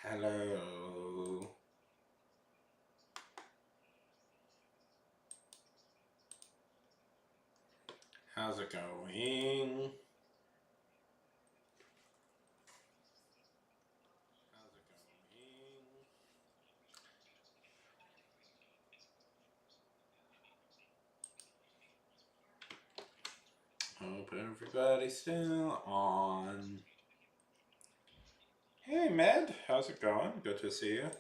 Hello. How's it going? How's it going? Hope everybody's still on. Hey, Med. How's it going? Good to see you.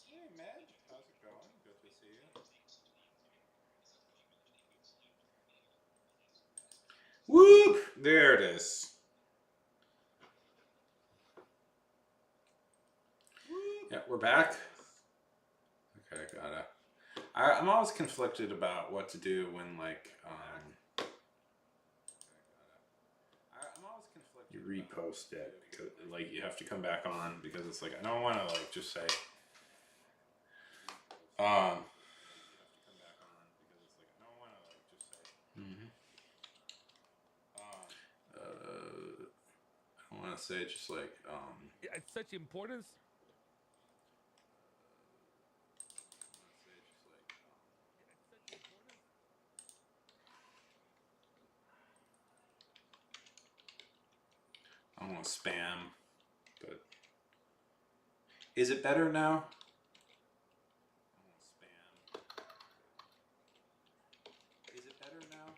Hey, Med. How's it going? Good to see you. Whoop! There it is. Yeah, we're back. Okay, gotta. I'm always conflicted about what to do when, like, you repost it because, like, you have to come back on because it's like I don't want to like just say, um, mhm. I want to say just like, It's such importance. I don't want to spam, but is it better now? Is it better now?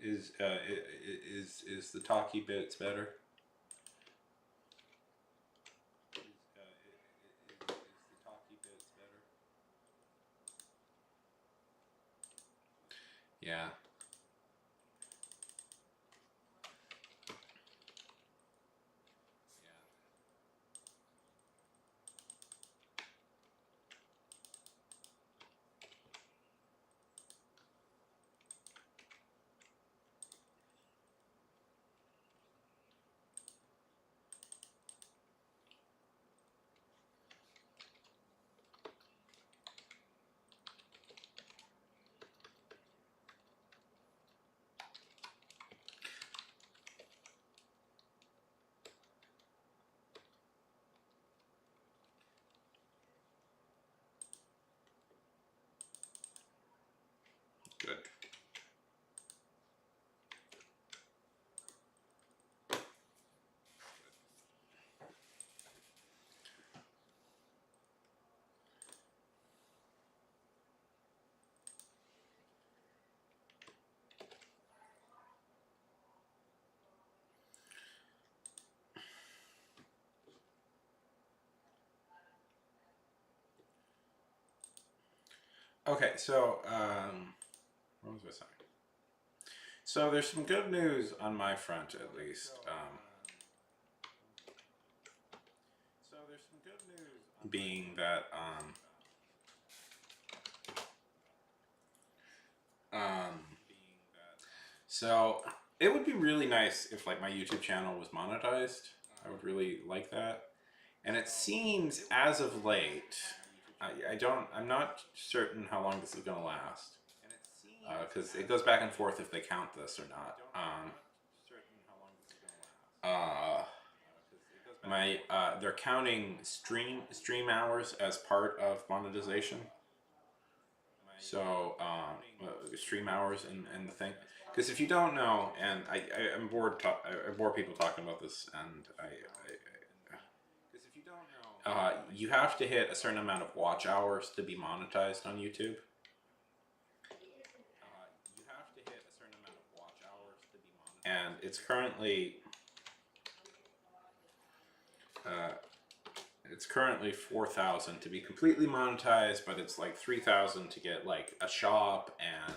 Is the talkie bits better? Is the talkie bits better? Yeah. Good. Okay, so what was I saying? So there's some good news on my front, at least. Being that um, so it would be really nice if like my YouTube channel was monetized. I would really like that. And it seems as of late, I'm not certain how long this is going to last. Because it goes back and forth if they count this or not. Uh, they're counting stream hours as part of monetization. So stream hours and the thing. Because if you don't know, and I'm bored. I bore people talking about this, and you have to hit a certain amount of watch hours to be monetized on YouTube. And uh, it's currently 4,000 to be completely monetized, but it's like 3,000 to get like a shop and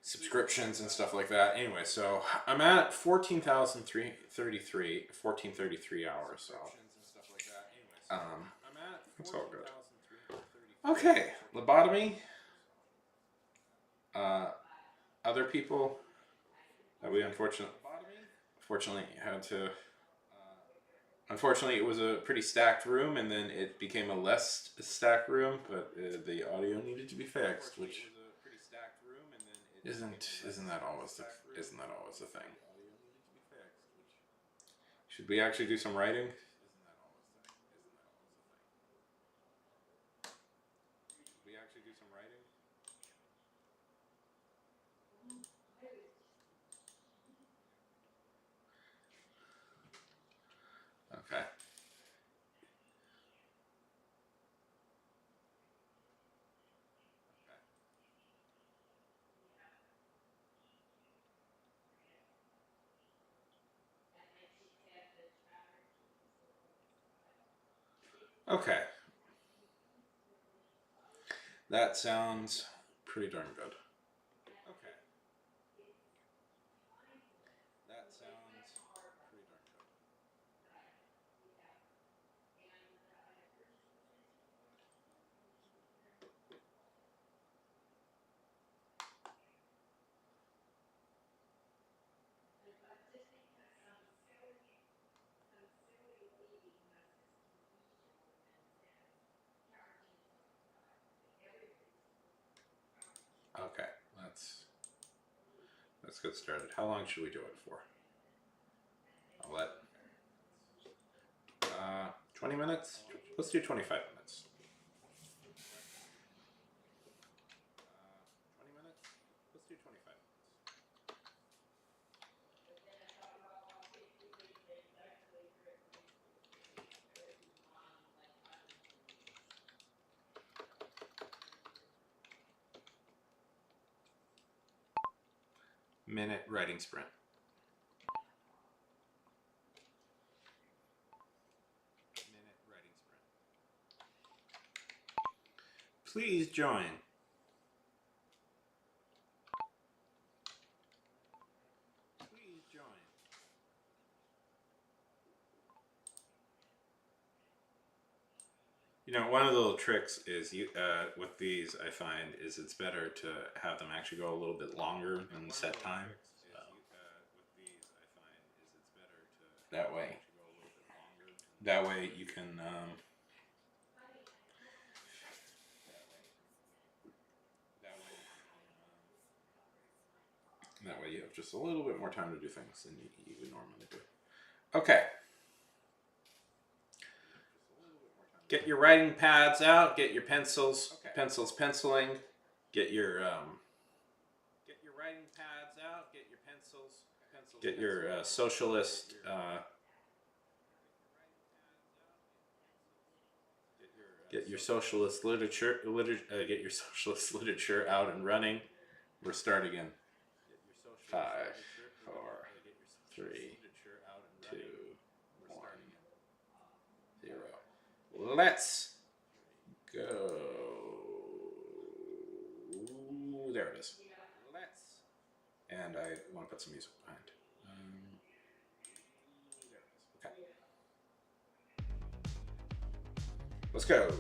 subscriptions and stuff like that. Anyway, so I'm at 14,333 hours. So it's all good. Okay, lobotomy. Other people that we unfortunately had to. Unfortunately, it was a pretty stacked room, and then it became a less stacked room. But the audio needed to be fixed, which isn't that always Isn't that always the thing? Should we actually do some writing? Should we actually do some writing? Okay. Okay. That sounds pretty darn good. Okay. That sounds pretty darn good. Okay, let's get started. How long should we do it for? I'll let 20 minutes? Let's do 25 minutes. 20 minutes? Let's do 25 minutes. Minute writing sprint. Minute writing sprint. Please join. Please join. You know, one of the little tricks is with these, I find, is it's better to have them actually go a little bit longer than the set time. That way you can that way you have just a little bit more time to do things than you would normally do. Okay. Get your writing pads out. Get your pencils. Okay. Pencils penciling. Get your writing pads out. Get your pencils. Get your socialist. Get your socialist literature. Get your socialist literature out and running. We're starting in 5, 4, 3, 2, 1, 0. Let's go. Ooh, there it is. And I want to put some music behind. Okay. Let's go.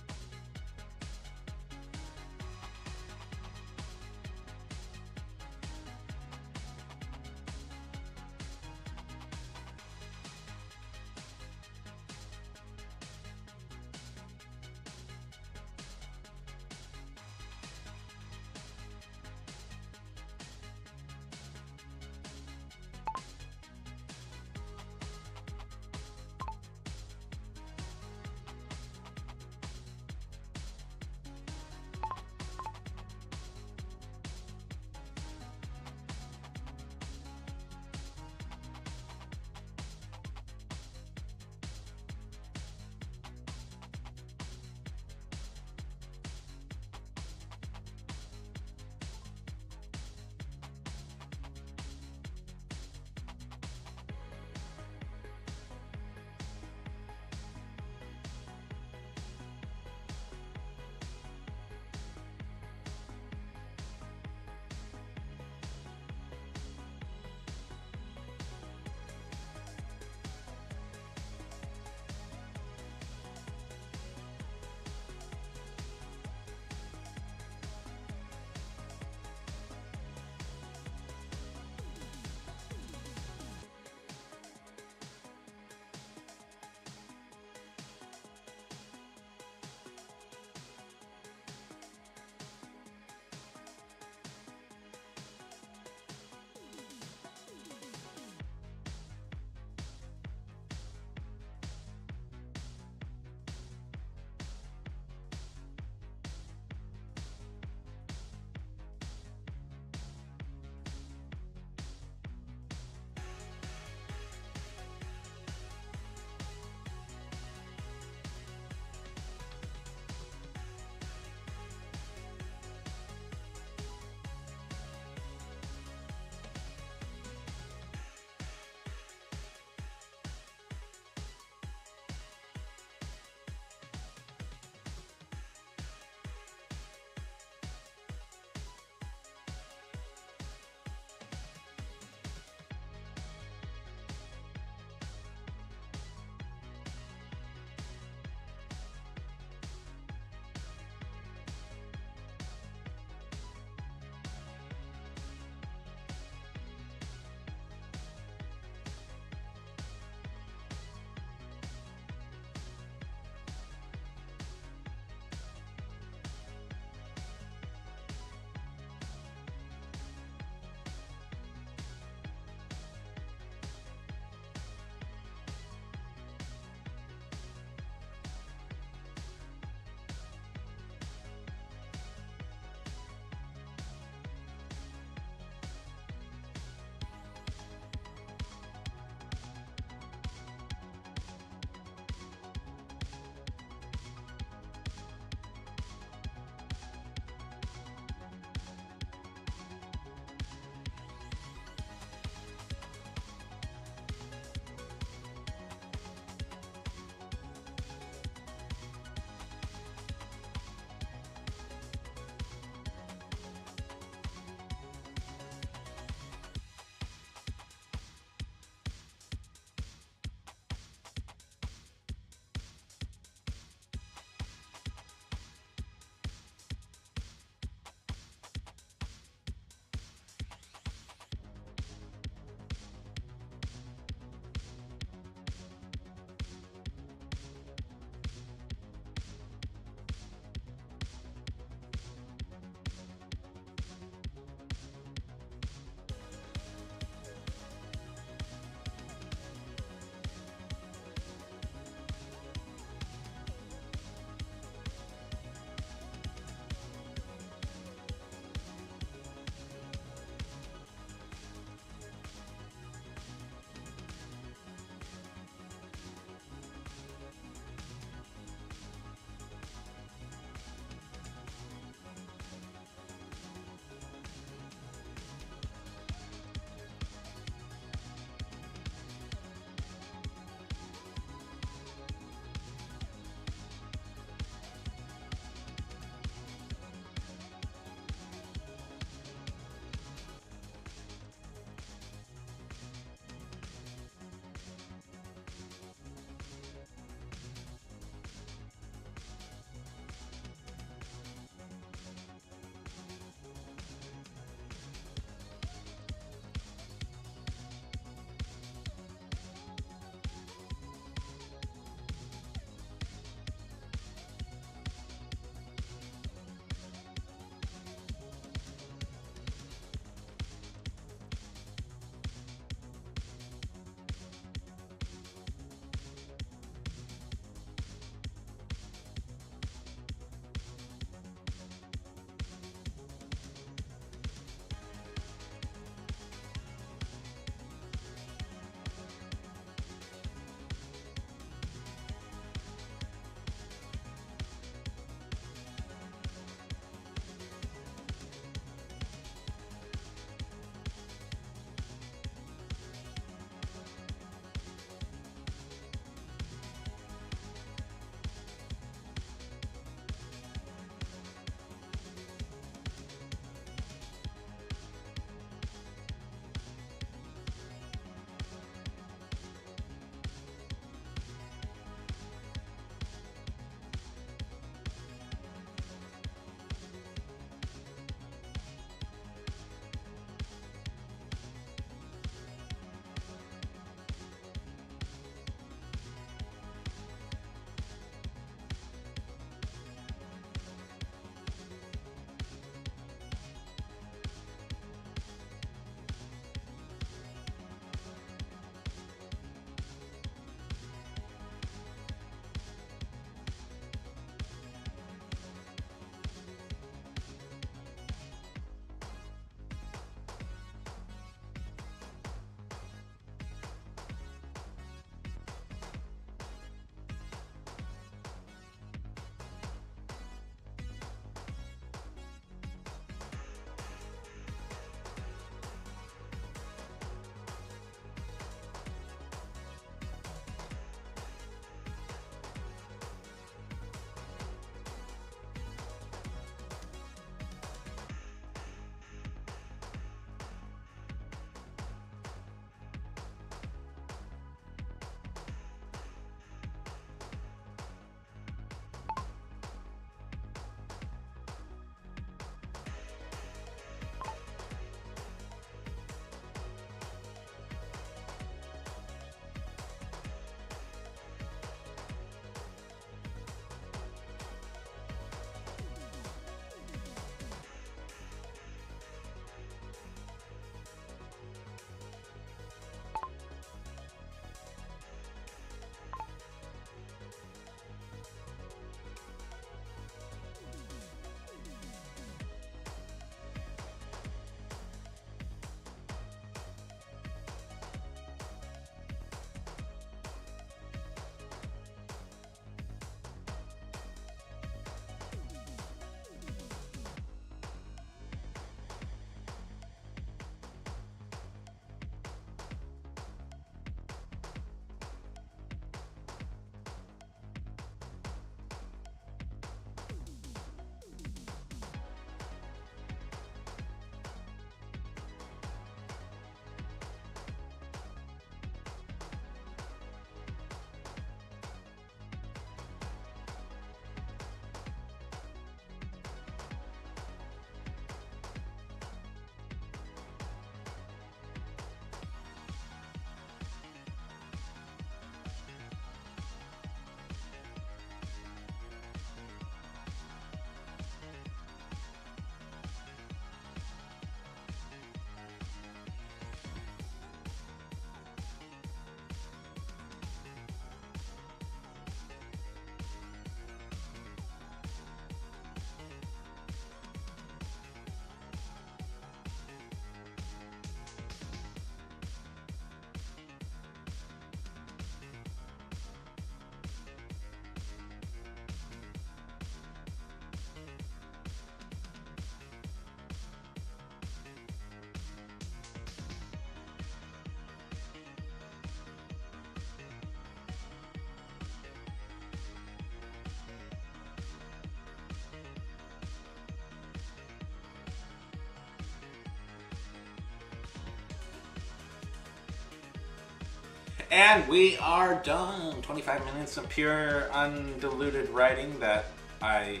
And we are done. 25 minutes of pure, undiluted writing that I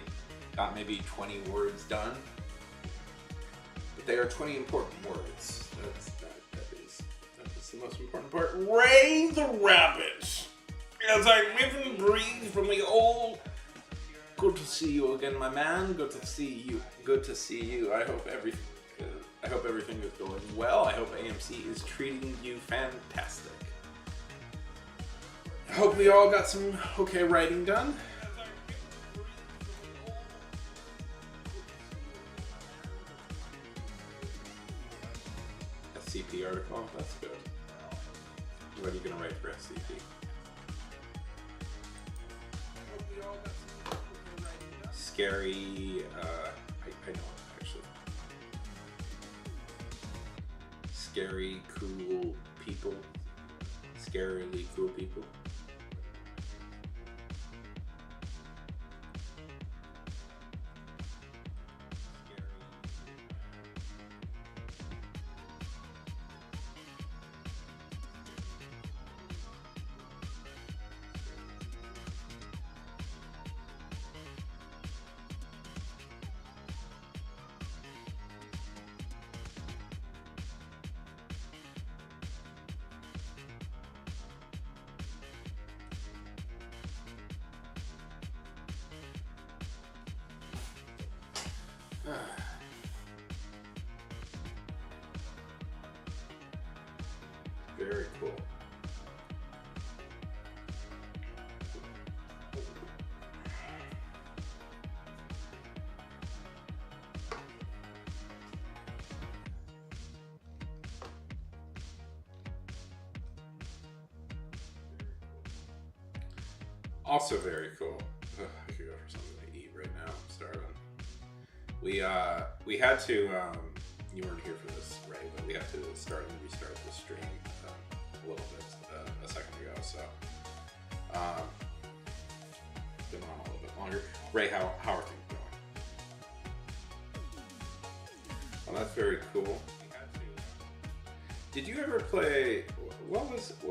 got maybe 20 words done. But they are 20 important words. That is the most important part. Ray the Rabbit! As I live and breathe from the old... Good to see you again, my man. Good to see you. Good to see you. I hope everything is going well. I hope AMC is treating you fantastic. I hope we all got some okay writing done. SCP article, that's good. What are you gonna write for SCP? Scary, I know actually. Scary, cool people. Scarily cool people. Very cool. Also very cool. Ugh, I could go for something to eat right now. I'm starving. We had to. You weren't here for this, right? But we had to restart the stream a little bit a second ago. So been on a little bit longer. Ray, how are things going? Well, that's very cool. Did you ever play? What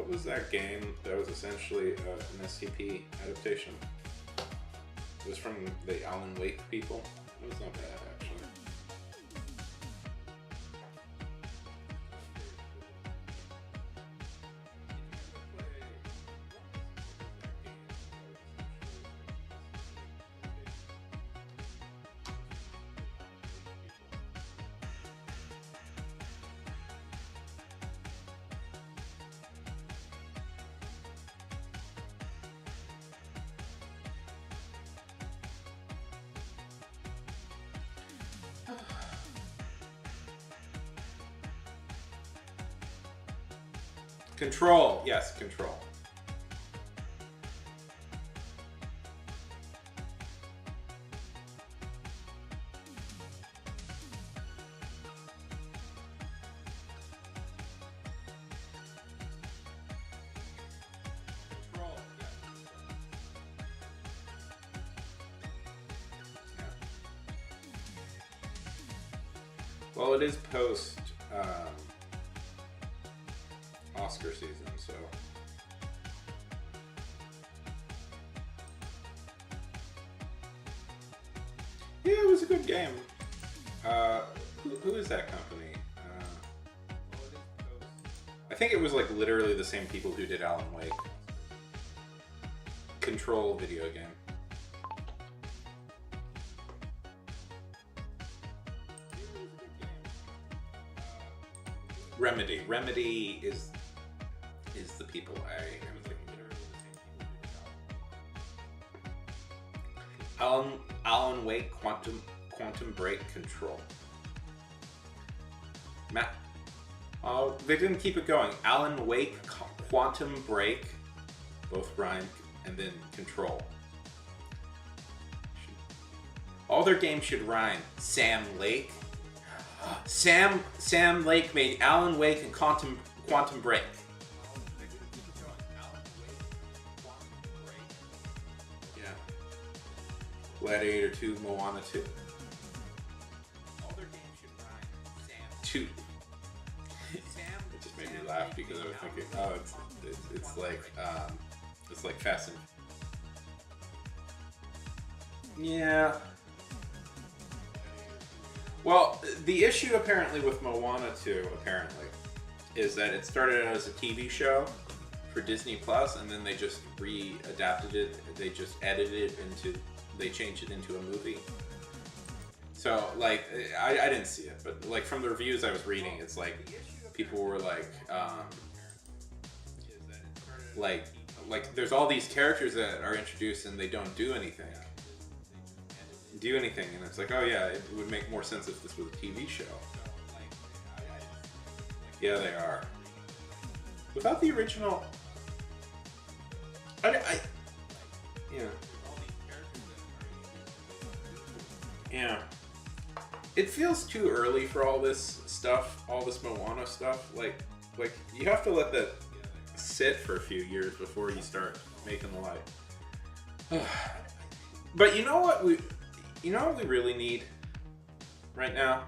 was that game that was essentially an SCP adaptation? It was from the Alan Wake people. It was not bad, actually. Control, yes, control. Well, it is post Oscar season, so yeah, it was a good game. Who is that company? I think it was like literally the same people who did Alan Wake. Control video game. Remedy. Remedy is the people I am thinking. Alan Wake Quantum Break Control. They didn't keep it going. Alan Wake Quantum Break, both rhyme, and then Control. All their games should rhyme. Sam Lake. Sam Lake made Alan Wake and Quantum Break. Yeah. Gladiator 2, Moana 2. All their games should rhyme. Sam 2. It just made me laugh because because I was thinking, oh, it's like Fast and. Yeah. Well, the issue apparently with Moana 2, apparently, is that it started out as a TV show for Disney Plus, and then they just re-adapted it. They just edited it they changed it into a movie. So, like, I didn't see it, but, like, from the reviews I was reading, it's like, people were like, there's all these characters that are introduced and they don't do anything. And it's like, oh yeah, it would make more sense if this was a TV show. Yeah, they are. Without the original, yeah. It feels too early for all this stuff, all this Moana stuff. Like you have to let that sit for a few years before you start making the light. But you know what we really need right now?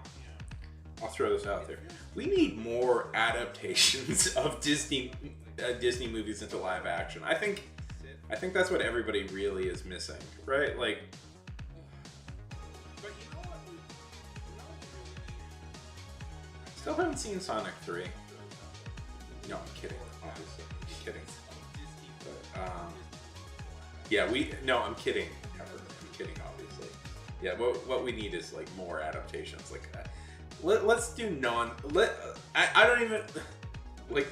I'll throw this out there. We need more adaptations of Disney movies into live action. I think that's what everybody really is missing, right? Like, still haven't seen Sonic 3. No, I'm kidding. Obviously, I'm kidding. But, I'm kidding. I'm kidding, obviously. Yeah, what we need is like more adaptations like that. Let's do I don't even like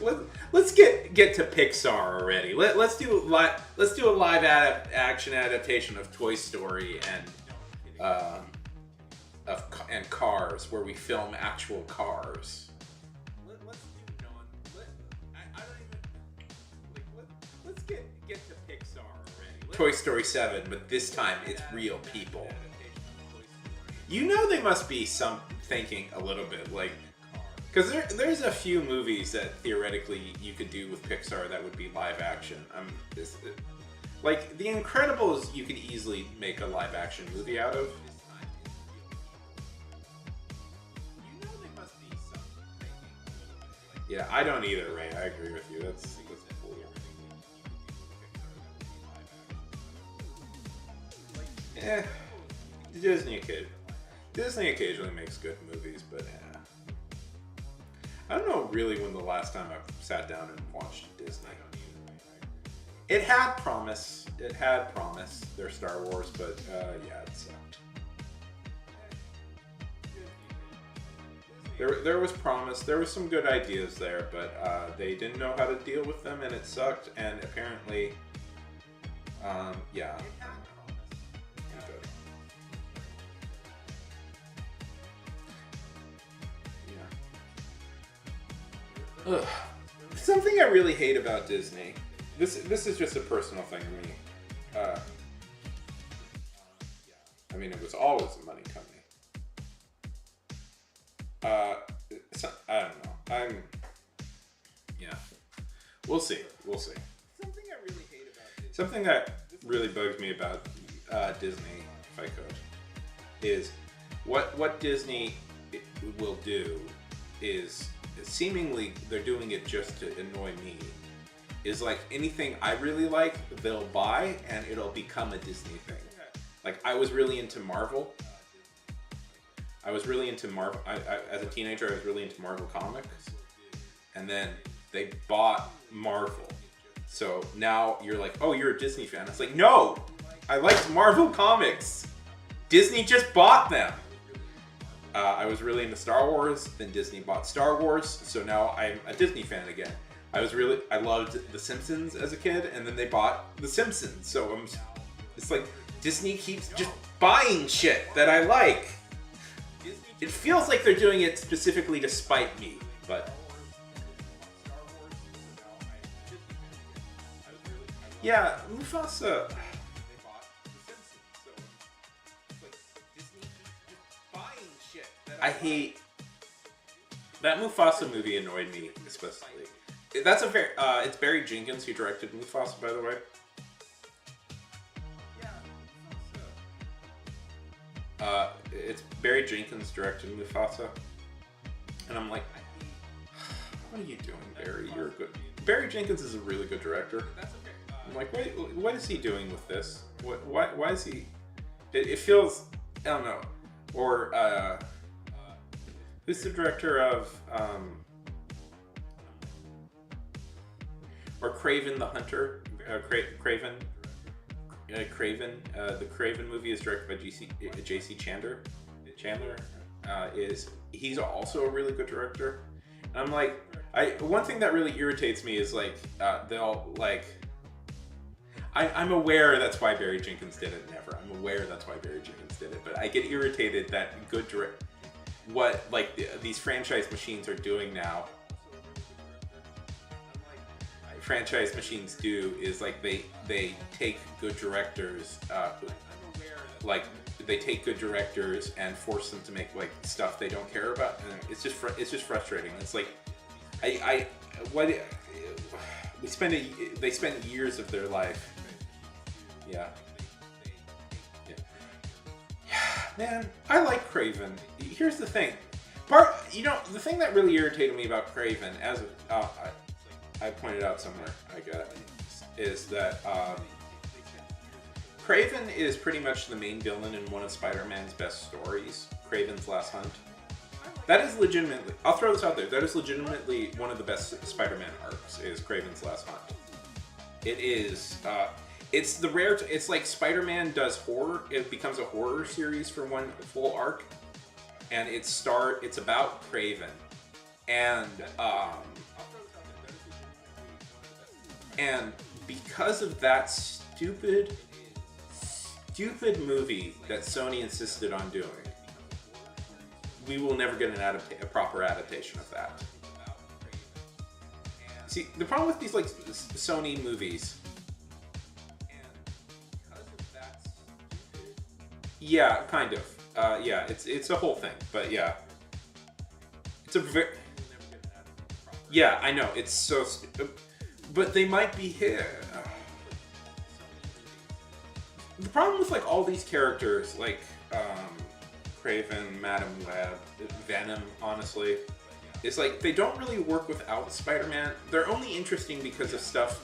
let's get to Pixar already. Let's do a live action adaptation of Toy Story and Cars, where we film actual cars. Let's get to Pixar already. Toy Story 7, but this time it's real people. You know they must be thinking a little bit like, because there's a few movies that theoretically you could do with Pixar that would be live action. Like The Incredibles, you could easily make a live action movie out of. Yeah, I don't either, Ray. I agree with you. That's cool. Yeah, Disney occasionally makes good movies, but I don't know really when the last time I sat down and watched Disney. It had promise. Their Star Wars, but yeah, it sucked. There was promise. There was some good ideas there, but they didn't know how to deal with them, and it sucked. And apparently, yeah. Ugh. Something I really hate about Disney. This is just a personal thing to me. I mean, it was always a money company. I don't know. Yeah. We'll see. Something that really bugs me about Disney, if I could, is what Disney will do is, seemingly they're doing it just to annoy me, is like anything I really like, they'll buy and it'll become a Disney thing. Like, I was really into Marvel. As a teenager, I was really into Marvel comics. And then they bought Marvel. So now you're like, oh, you're a Disney fan. It's like, no! I liked Marvel comics! Disney just bought them! I was really into Star Wars, then Disney bought Star Wars, so now I'm a Disney fan again. I loved The Simpsons as a kid, and then they bought The Simpsons, so it's like, Disney keeps just buying shit that I like. It feels like they're doing it specifically to spite me, but... Yeah, Mufasa... I hate... That Mufasa movie annoyed me, especially. That's it's Barry Jenkins who directed Mufasa, by the way. It's Barry Jenkins directed Mufasa. And I'm like... What are you doing, Barry? You're good. Barry Jenkins is a really good director. I'm like, what is he doing with this? Why is he? It feels, I don't know. Or who's the director of or Craven the Hunter? Craven. Craven. The Craven movie is directed by J.C. Chandler. He's also a really good director. And I'm like, one thing that really irritates me is like they'll like. I'm aware that's why Barry Jenkins did it. Never. I'm aware that's why Barry Jenkins did it. But I get irritated that what like these franchise machines are doing now. Franchise machines do is like they take good directors, like they take good directors and force them to make like stuff they don't care about, and it's just frustrating. It's like they spend years of their life. Yeah. Man, I like Craven. Here's the thing. The thing that really irritated me about Craven, as I pointed out somewhere, I got, is that Craven is pretty much the main villain in one of Spider-Man's best stories, Craven's Last Hunt. That is legitimately, I'll throw this out there, that is legitimately one of the best Spider-Man arcs, is Craven's Last Hunt. It is, it's like Spider-Man does horror, it becomes a horror series for one full arc, and it's about Craven. And because of that stupid movie that Sony insisted on doing, we will never get a proper adaptation of that. See, the problem with these like Sony movies, yeah, kind of, yeah, it's a whole thing, but yeah, it's a very, yeah, I know, it's so. But they might be here. The problem with like all these characters, like Craven, Madam Web, Venom, honestly, is like they don't really work without Spider-Man. They're only interesting because of stuff.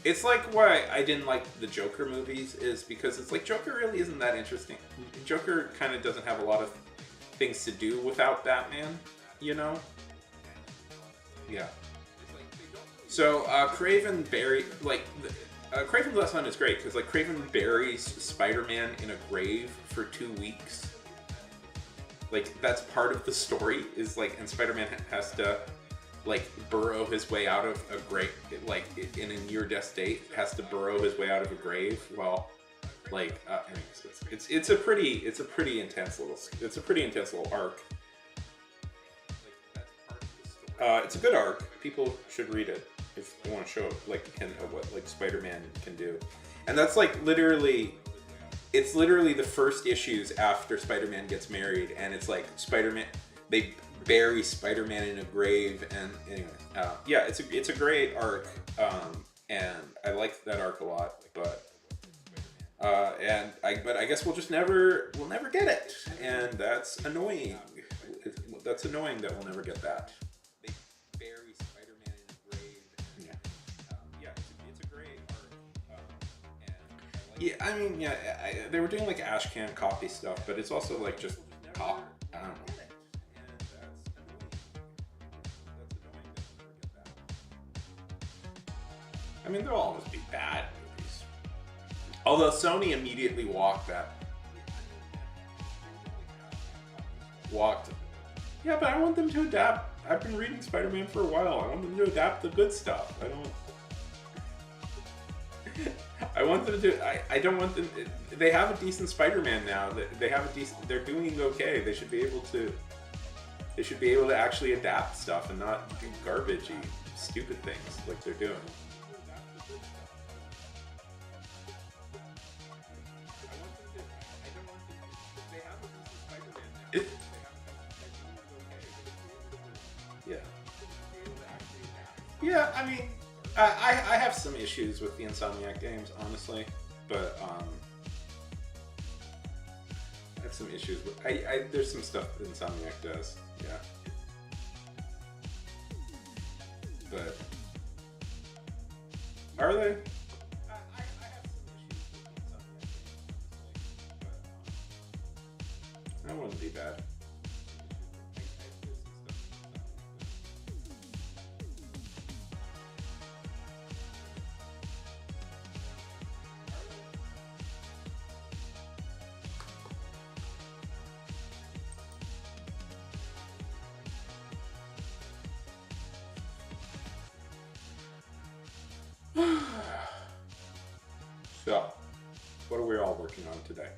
It's like why I didn't like the Joker movies is because it's like Joker really isn't that interesting. Joker kind of doesn't have a lot of things to do without Batman, you know? Yeah. So, Craven buries, like, Craven's Last Hunt is great, because, like, Craven buries Spider-Man in a grave for 2 weeks. Like, that's part of the story, is, like, and Spider-Man has to, like, burrow his way out of a grave, like, in a near-death state, has to burrow his way out of a grave, while, like, anyways, it's a pretty intense little arc. It's a good arc. People should read it if they want to show like what like Spider-Man can do, and that's like it's literally the first issues after Spider-Man gets married, and it's like they bury Spider-Man in a grave, and anyway, yeah, it's a great arc, and I like that arc a lot, but I guess we'll never get it, and that's annoying. That's annoying that we'll never get that. Yeah, I mean, yeah, they were doing like Ashcan copy stuff, but it's also like just pop. I don't know. I mean, they'll always be bad movies. Although Sony immediately walked. Yeah, but I want them to adapt. I've been reading Spider-Man for a while. I want them to adapt the good stuff. I want them to. I don't want them. They have a decent Spider-Man now. They're doing okay. They should be able to. They should be able to actually adapt stuff and not do garbagey, stupid things like they're doing. Yeah. Yeah, I mean, I have some issues with the Insomniac games, honestly, but I have some issues with. There's some stuff that Insomniac does. Yeah. but are they? I have some issues with some of that, but That wouldn't be bad. So, what are we all working on today?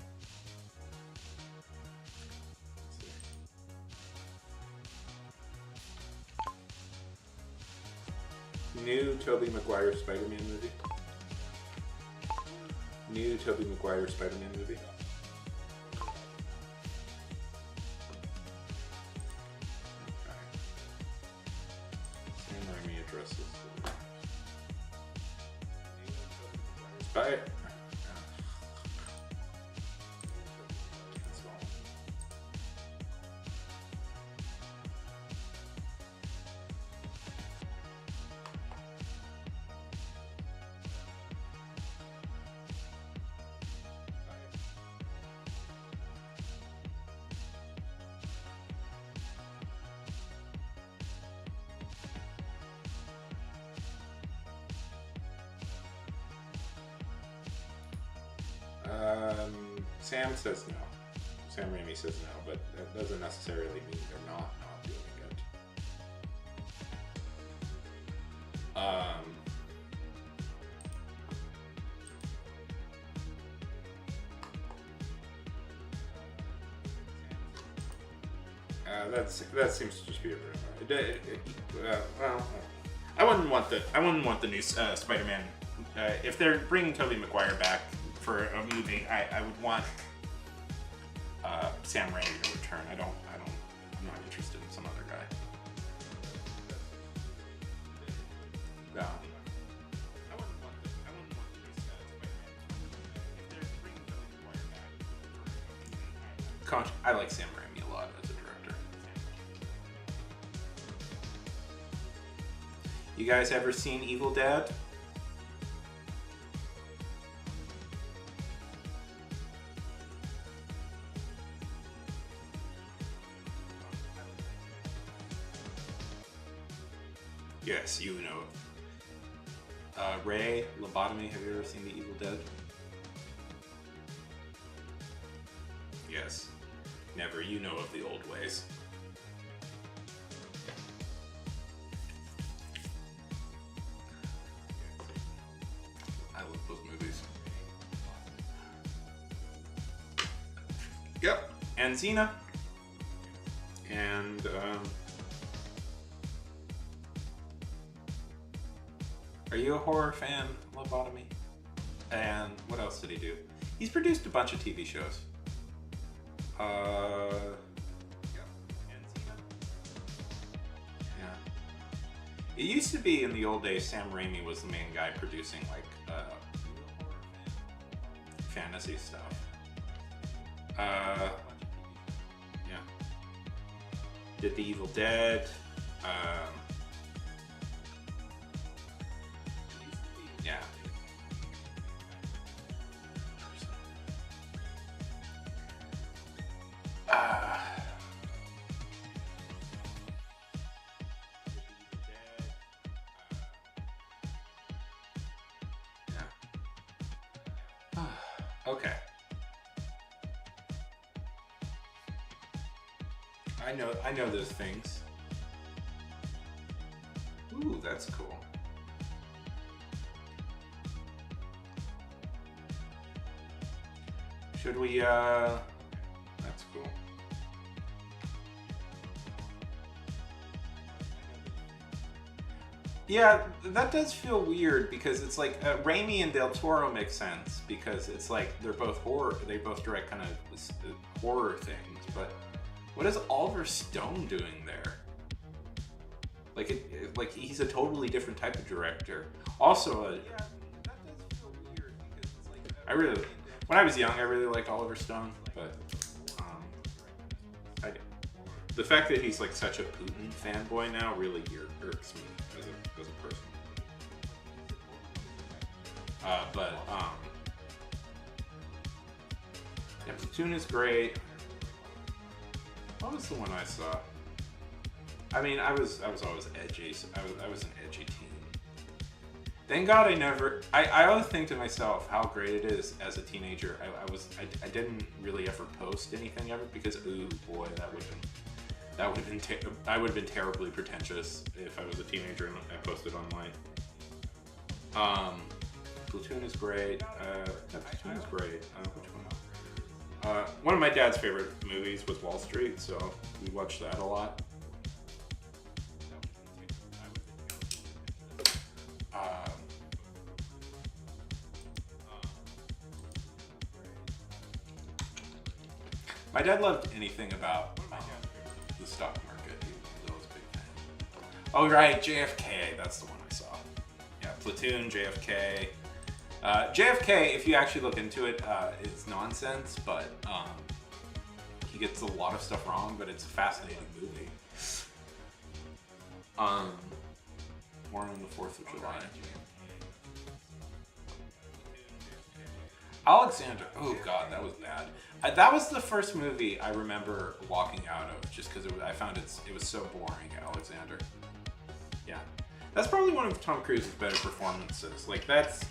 New Tobey Maguire Spider-Man movie. New Tobey Maguire Spider-Man movie. Okay. Sam Raimi addresses. Spider. Sam says no. Sam Raimi says no, but that doesn't necessarily mean they're not doing it. That seems to just be a rumor. Well, I wouldn't want the new Spider-Man. If they're bringing Tobey Maguire back for a movie, I would want Sam Raimi to return. I'm not interested in some other guy. No. I wouldn't want the new Spider-Man. If they're bringing Tobey Maguire back for a movie, I like Sam Raimi a lot as a director. You guys ever seen Evil Dead? Yes, you know. Ray, Lobotomy, have you ever seen The Evil Dead? Yes. Never. You know of the old ways. I love those movies. Yep. And Xena. And, are you a horror fan, Lobotomy? And what else did he do? He's produced a bunch of TV shows. Yeah. And Xena. Yeah. It used to be in the old days, Sam Raimi was the main guy producing like fantasy stuff. Yeah. Did The Evil Dead. Yeah. Okay. I know those things. Ooh, that's cool. Should we, that's cool. Yeah, that does feel weird because it's like Raimi and Del Toro make sense because it's like they're both horror. They both direct kind of horror things. But what is Oliver Stone doing there? Like he's a totally different type of director. Also, yeah, that does feel weird because it's like when I was young, I really liked Oliver Stone, but the fact that he's like such a Putin fanboy now really irks me. as a person. But yeah, Platoon is great. What was the one I saw? I mean, I was always edgy. So I was an edgy teen. Thank God I always think to myself how great it is as a teenager. I didn't really ever post anything ever because, ooh boy, I would have been terribly pretentious if I was a teenager and I posted online. Platoon is great. Yeah, Platoon is great. Which one? One of my dad's favorite movies was Wall Street, so we watched that a lot. My dad loved anything about the stock market. He was always a big fan. Oh right, JFK. That's the one I saw. Yeah, Platoon, JFK. JFK, if you actually look into it, it's nonsense, but he gets a lot of stuff wrong, but it's a fascinating movie. Born on the 4th of July. Alexander. Oh god, that was bad. That was the first movie I remember walking out of, just because I found it was so boring. Alexander. Yeah, that's probably one of Tom Cruise's better performances. Like that's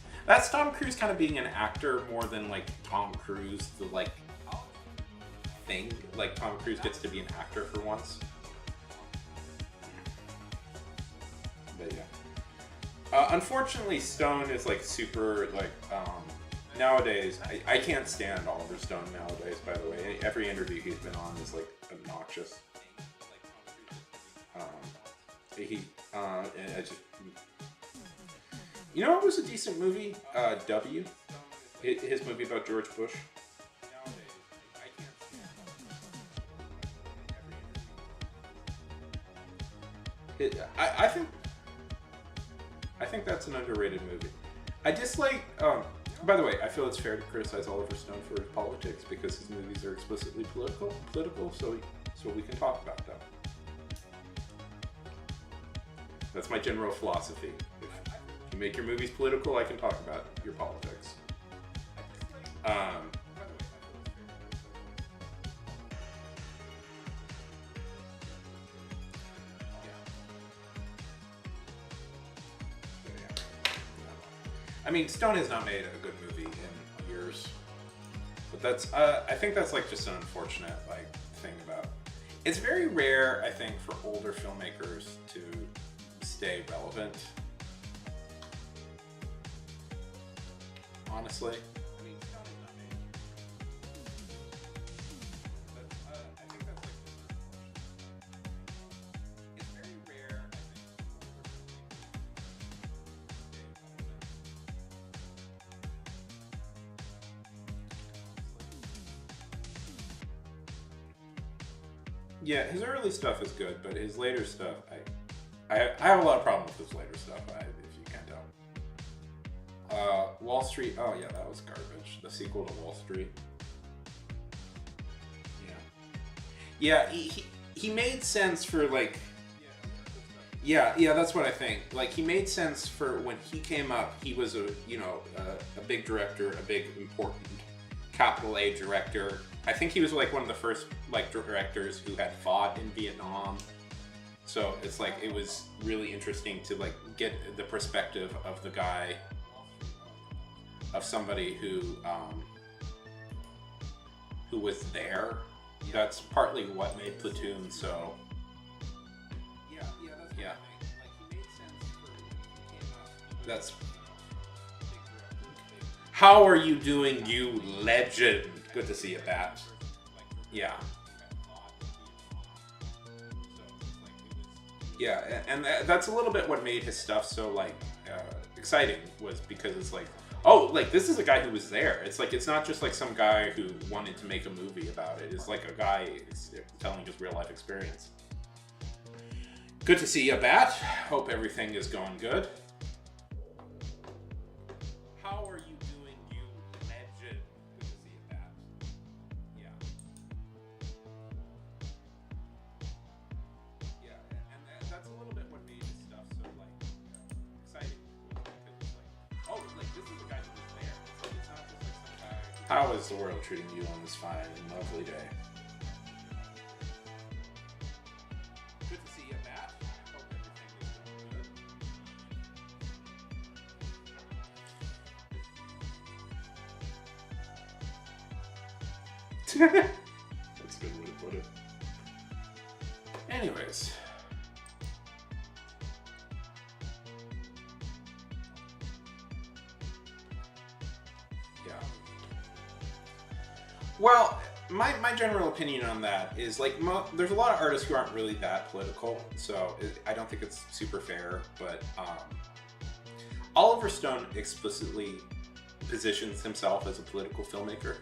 Tom Cruise kind of being an actor more than like Tom Cruise the like thing. Like Tom Cruise gets to be an actor for once. But yeah. Unfortunately, Stone is like super like nowadays. I can't stand Oliver Stone nowadays. By the way, every interview he's been on is like obnoxious. And I just, you know, what was a decent movie? W. His movie about George Bush. I think that's an underrated movie. I dislike. By the way, I feel it's fair to criticize Oliver Stone for his politics because his movies are explicitly political. So we can talk about them. That's my general philosophy. If you make your movies political, I can talk about your politics. I mean, Stone has not made a good movie in years, but that's I think that's like just an unfortunate like thing about. It's very rare, I think, for older filmmakers to stay relevant. Honestly. I mean, Stone has not made. But I think that's like. It's very rare, I think, for older filmmakers to stay relevant. Yeah, his early stuff is good, but his later stuff, I have a lot of problems with his later stuff, if you can't tell. Wall Street, oh yeah, that was garbage. The sequel to Wall Street. Yeah. Yeah, he made sense for like... Yeah, that's what I think. Like, he made sense for when he came up, he was a big director, a big, important capital A director. I think he was like one of the first like directors who had fought in Vietnam. So it's like it was really interesting to like get the perspective of the guy, of somebody who was there. That's partly what made Platoon so. Yeah. That's. How are you doing, you legend? Good to see you, Pat. Yeah. Yeah, and that's a little bit what made his stuff so like exciting, was because it's like, oh, like this is a guy who was there. It's like it's not just like some guy who wanted to make a movie about it. It's like a guy telling his real life experience. Good to see you, Bat. Hope everything is going good. How are you doing, you legend? Good to see you, Bat. Yeah. Yeah, and that's a little bit what made his stuff so like. how is the world treating you on this fine and lovely day? Good to see you, Matt. Hope everything is going good. That's a good way to put it. Anyways. Yeah. Well, my general opinion on that is like there's a lot of artists who aren't really that political, so I don't think it's super fair. But Oliver Stone explicitly positions himself as a political filmmaker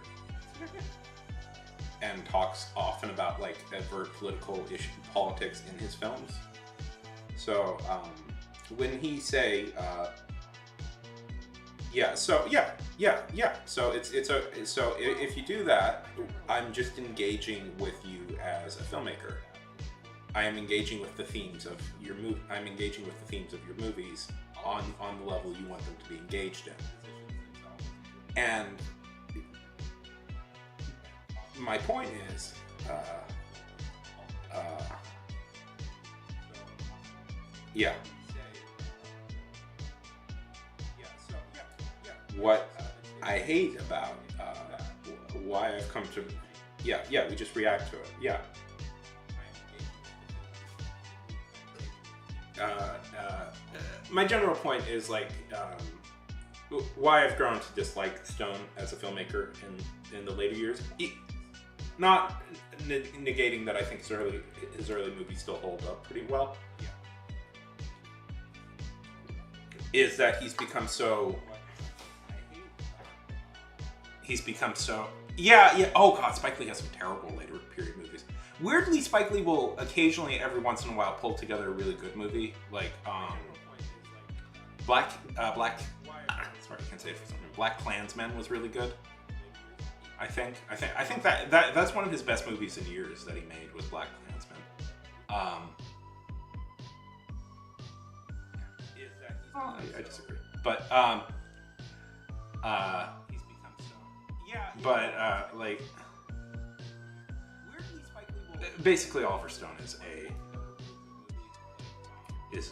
and talks often about like overt political politics in his films. So when he say so if you do that, I'm just engaging with you as a filmmaker. I am engaging with the themes of your movie. I'm engaging with the themes of your movies on the level you want them to be engaged in. And my point is, what I hate about why I've come to, we just react to it, my general point is like why I've grown to dislike Stone as a filmmaker in the later years. Not negating that I think his early movies still hold up pretty well. Is that he's become so. Oh god, Spike Lee has some terrible later period movies. Weirdly, Spike Lee will occasionally, every once in a while, pull together a really good movie, like Black Klansman was really good. I think that's one of his best movies in years that he made was Black Klansman. I disagree, but he's become so like basically Oliver Stone is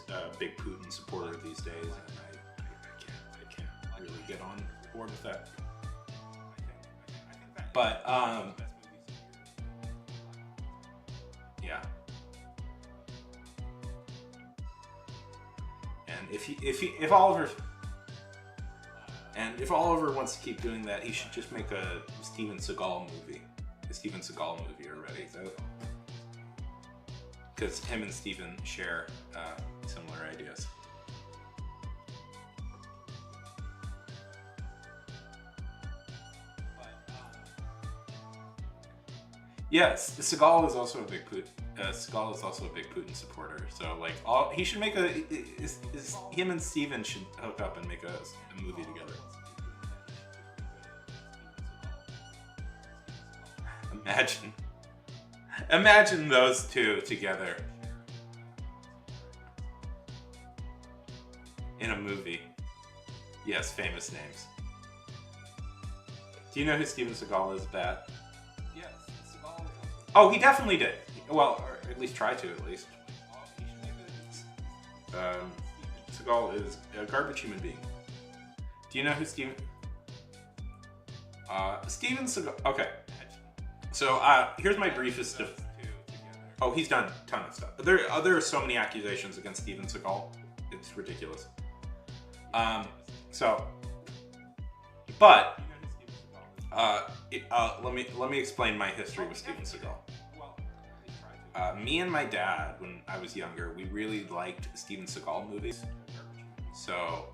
a big Putin supporter these days, and I can't really get on board with that. But and if Oliver wants to keep doing that, he should just make a Steven Seagal movie already. Because him and Steven share similar ideas. Yes, Seagal is also a big Putin supporter. So like, he should make him and Steven should hook up and make a movie together. Imagine those two together in a movie. Yes, famous names. Do you know who Steven Seagal is, Bat? Yes, Seagal is Oh, he definitely did. Well, or at least try to, at least. Seagal is a garbage human being. Do you know who Steven Seagal... Okay. So, here's my briefest of... Oh, he's done a ton of stuff. There are so many accusations against Steven Seagal. It's ridiculous. Let me explain my history with Steven Seagal. Me and my dad, when I was younger, we really liked Steven Seagal movies. So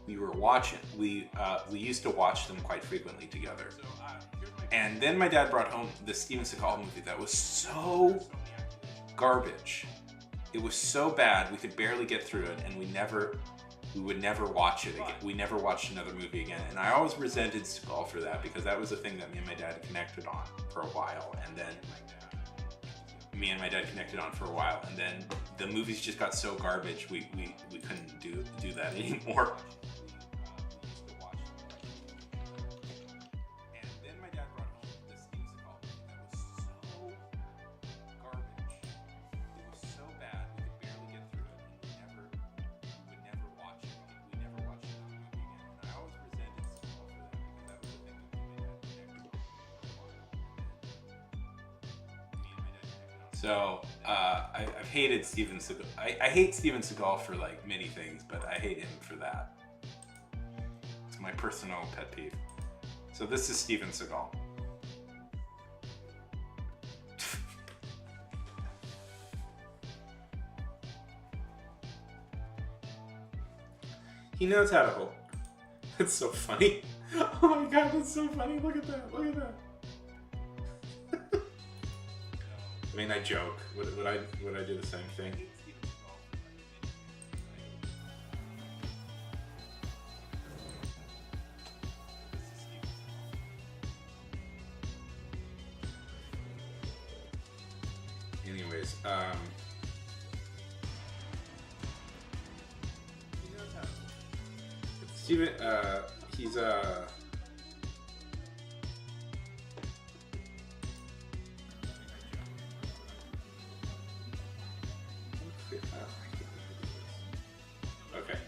we used to watch them quite frequently together. And then my dad brought home the Steven Seagal movie that was so garbage. It was so bad we could barely get through it, and we would never watch it again. We never watched another movie again. And I always resented Seagal for that, because that was the thing that me and my dad connected on for a while. And then the movies just got so garbage we couldn't do that anymore. So I've hated Steven Seagal. I hate Steven Seagal for like many things, but I hate him for that. It's my personal pet peeve. So this is Steven Seagal. He knows how to hold. That's so funny. Oh my god, that's so funny. Look at that. Look at that. I mean, I joke. Would I do the same thing? Anyways, Steven, he's okay.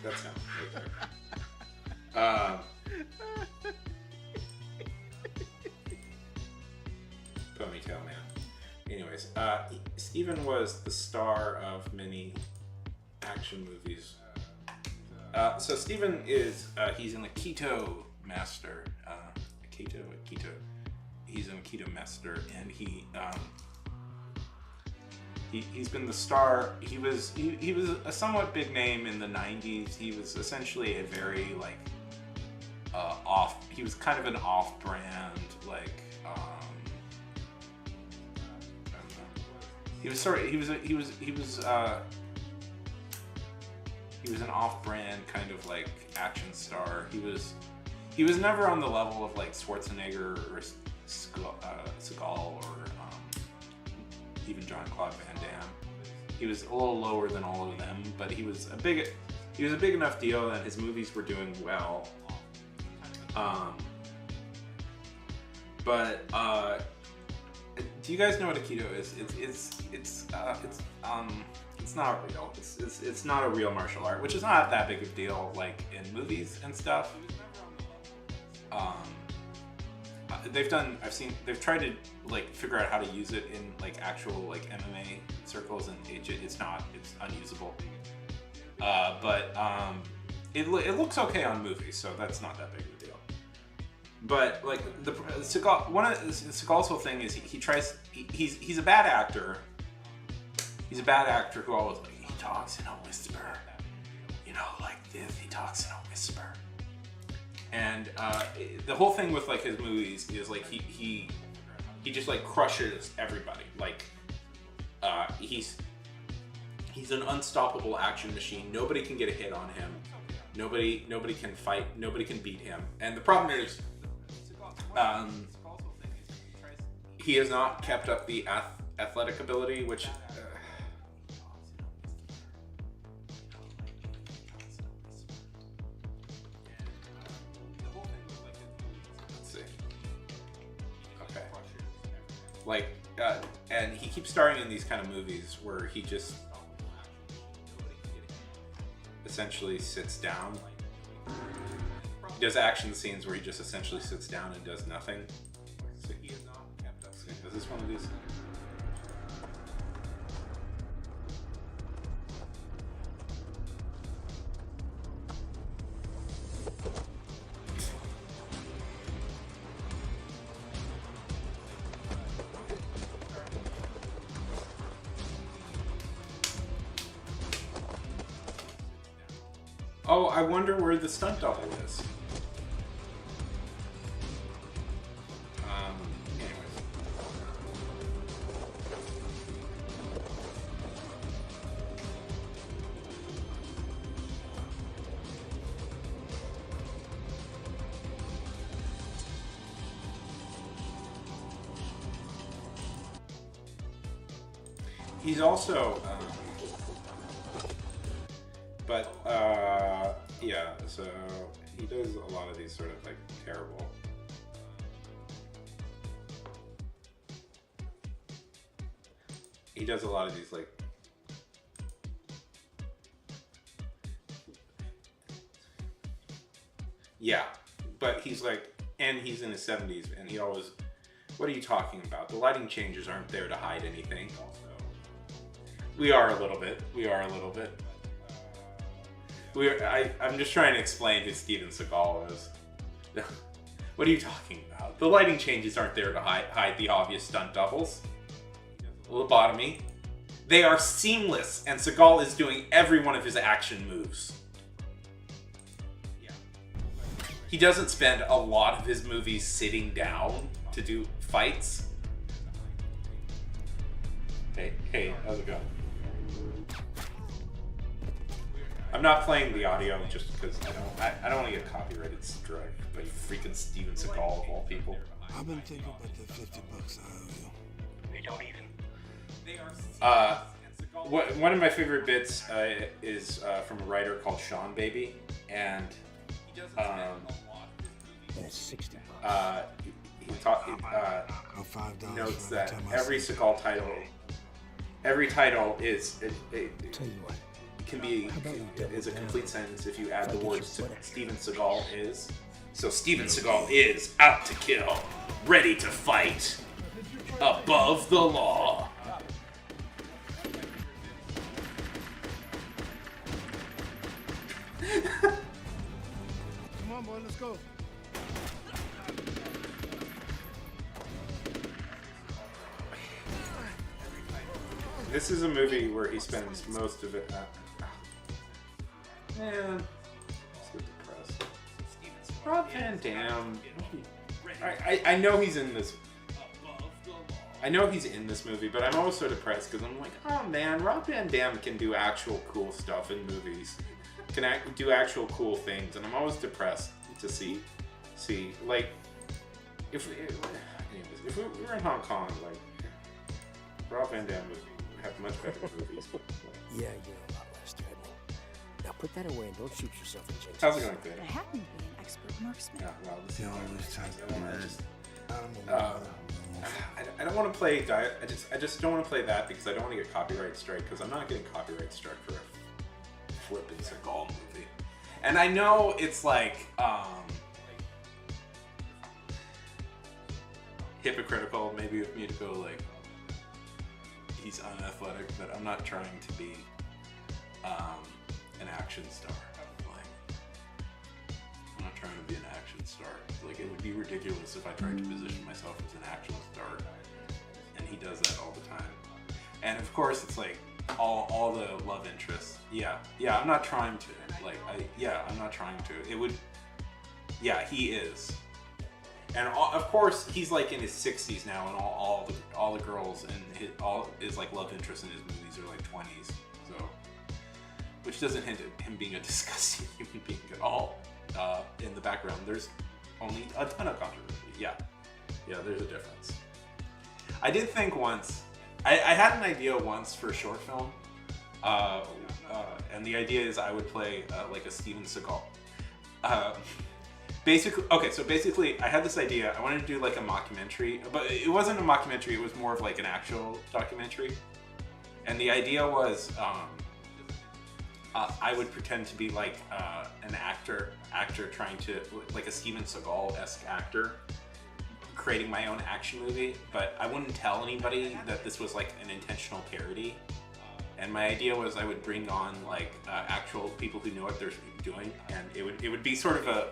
That's him. Right there. Ponytail man. Anyways, Steven was the star of many action movies. So Steven is he's an Aikido master. Aikido. He's an Aikido master, and he's been the star. He was a somewhat big name in the 90s. He was essentially a very like off. He was kind of an off-brand like. I don't know. He was an off-brand kind of like action star. He was never on the level of like Schwarzenegger or Seagal or even Jean-Claude Van Damme. He was a little lower than all of them, but he was a big enough deal that his movies were doing well. Do you guys know what Aikido is? It's not real. It's not a real martial art, which is not that big of a deal, like in movies and stuff. They've tried to like figure out how to use it in like actual like MMA circles, and it's unusable. It looks okay on movies, so that's not that big of a deal. But like Seagal, one of Seagal's whole thing is he's a bad actor. He's a bad actor who always like he talks in a whisper, you know, like this. He talks in a whisper. And the whole thing with like his movies is like he just like crushes everybody. Like he's an unstoppable action machine. Nobody can get a hit on him. Nobody can fight. Nobody can beat him. And the problem is, he has not kept up the athletic ability, which. Like, and he keeps starring in these kind of movies where he just essentially sits down. He does action scenes where he just essentially sits down and does nothing. So he is not kept up. Is this one of these? Oh, I wonder where the stunt double is. Anyways. He's also, yeah, so he does a lot of these sort of like terrible. He does a lot of these like. Yeah, but he's like, and he's in his 70s, and he always What are you talking about? The lighting changes aren't there to hide anything. We are a little bit. We are a little bit. I'm just trying to explain who Steven Seagal is. What are you talking about? The lighting changes aren't there to hide the obvious stunt doubles. Lobotomy. They are seamless, and Seagal is doing every one of his action moves. He doesn't spend a lot of his movies sitting down to do fights. Hey, how's it going? I'm not playing the audio just because I don't want to get copyrighted strike by freaking Steven Seagal of all people. I've been thinking about the $50 I owe you. They don't even. One of my favorite bits is from a writer called Sean Baby, and That's $60. he $5 notes for every that time I every see Seagal title, every title is Tell you what, can be is a complete sentence if you add the words Steven Seagal is. So Steven Seagal is out to kill, ready to fight, above the law. come on, boy, let's go. This is a movie where he spends most of it. Man, I'm so depressed. Rob Van Dam. I know he's in this. I know he's in this movie, but I'm always so depressed because I'm like, oh man, Rob Van Dam can do actual cool stuff in movies, can do actual cool things, and I'm always depressed to see like if we were in Hong Kong, like Rob Van Dam would have much better movies. Yeah, you know a lot less threatening. Now put that away and don't shoot yourself in jinx. How's it going, I Theta? happen to be an expert marksman. Yeah, well, this You is know, this time, I don't want to play I just don't want to play that because I don't want to get copyright strike because I'm not getting copyright strike for a flipping Seagal movie. And I know it's like hypocritical maybe of me to go like he's unathletic, but I'm not trying to be an action star. Like, I'm not trying to be an action star. Like, it would be ridiculous if I tried to position myself as an action star, and he does that all the time. And of course, it's like all the love interests. Yeah, I'm not trying to. Like, I'm not trying to. It would. Yeah, he is. And of course, he's like in his 60s now, and all the girls and all his like love interests in his movies are like 20s. So, which doesn't hint at him being a disgusting human being at all. In the background, there's only a ton of controversy. Yeah, there's a difference. I did think once, I had an idea once for a short film, and the idea is I would play like a Steven Seagal. Basically, I had this idea. I wanted to do like a mockumentary, but it wasn't a mockumentary. It was more of like an actual documentary. And the idea was I would pretend to be like an actor trying to, like a Steven Seagal-esque actor, creating my own action movie. But I wouldn't tell anybody that this was like an intentional parody. And my idea was I would bring on like actual people who know what they're doing, and it would be sort of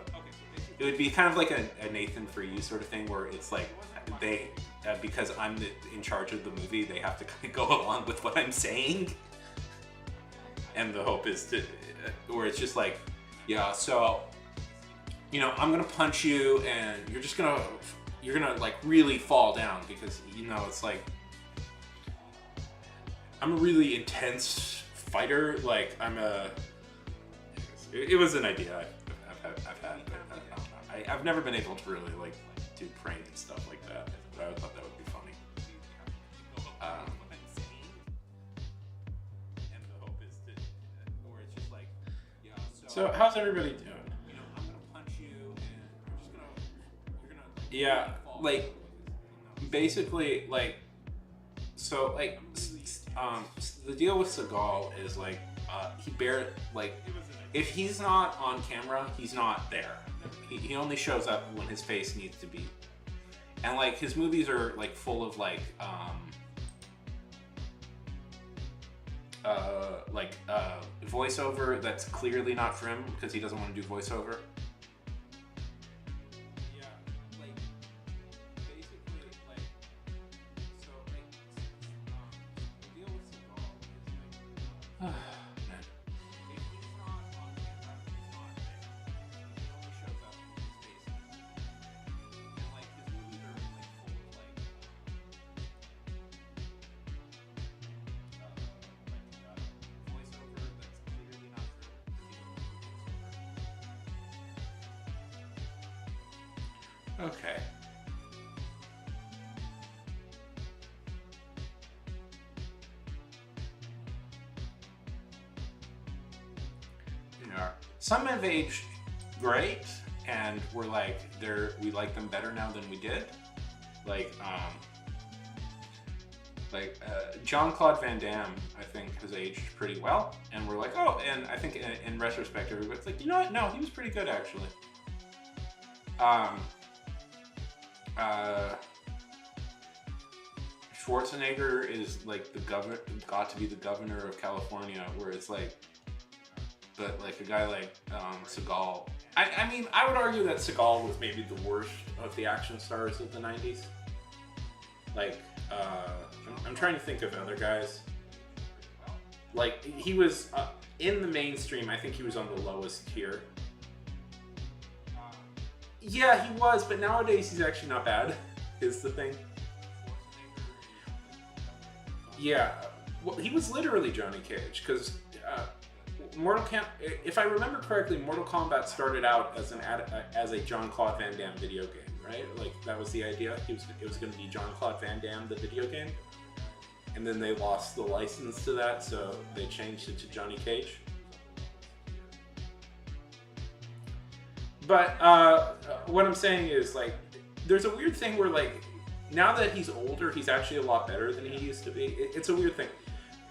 it would be kind of like a Nathan For You sort of thing, where it's like they, because I'm in charge of the movie, they have to kind of go along with what I'm saying. And the hope is to, where it's just like, yeah, so, you know, I'm gonna punch you, and you're gonna like really fall down because, you know, it's like, I'm a really intense fighter. Like it was an idea I've had, but I've never been able to really like do prank and stuff like that. But I thought that would be funny. And the hope is to, or it's just like, yeah. So how's everybody doing? You know, I'm gonna punch you, and you're gonna. Yeah, like basically like, so like, the deal with Seagal is like, if he's not on camera, he's not there. He only shows up when his face needs to be. And like his movies are like full of like voiceover that's clearly not for him because he doesn't want to do voiceover. Yeah, like basically like so like the deal with Seagal is like Man. if he's not on camera, he's not there. He only shows up in his basement. And like his movies are like full of like voiceover that's clearly not true because he doesn't want to do voiceover. Okay. Yeah. Some have aged great, and we're like we like them better now than we did. Jean-Claude Van Damme, I think, has aged pretty well, and we're like, oh, and I think in retrospect, everybody's like, you know what? No, he was pretty good actually. Schwarzenegger is like got to be the governor of California, where it's like, but like a guy like Seagal. I mean, I would argue that Seagal was maybe the worst of the action stars of the 90s. Like, I'm trying to think of other guys. Like, he was in the mainstream, I think he was on the lowest tier. Yeah, he was, but nowadays he's actually not bad, is the thing. Yeah, well, he was literally Johnny Cage, because if I remember correctly, Mortal Kombat started out as a Jean-Claude Van Damme video game, right? Like, that was the idea. It was going to be Jean-Claude Van Damme, the video game. And then they lost the license to that, so they changed it to Johnny Cage. But what I'm saying is, like, there's a weird thing where, like, now that he's older, he's actually a lot better than he used to be. It's a weird thing.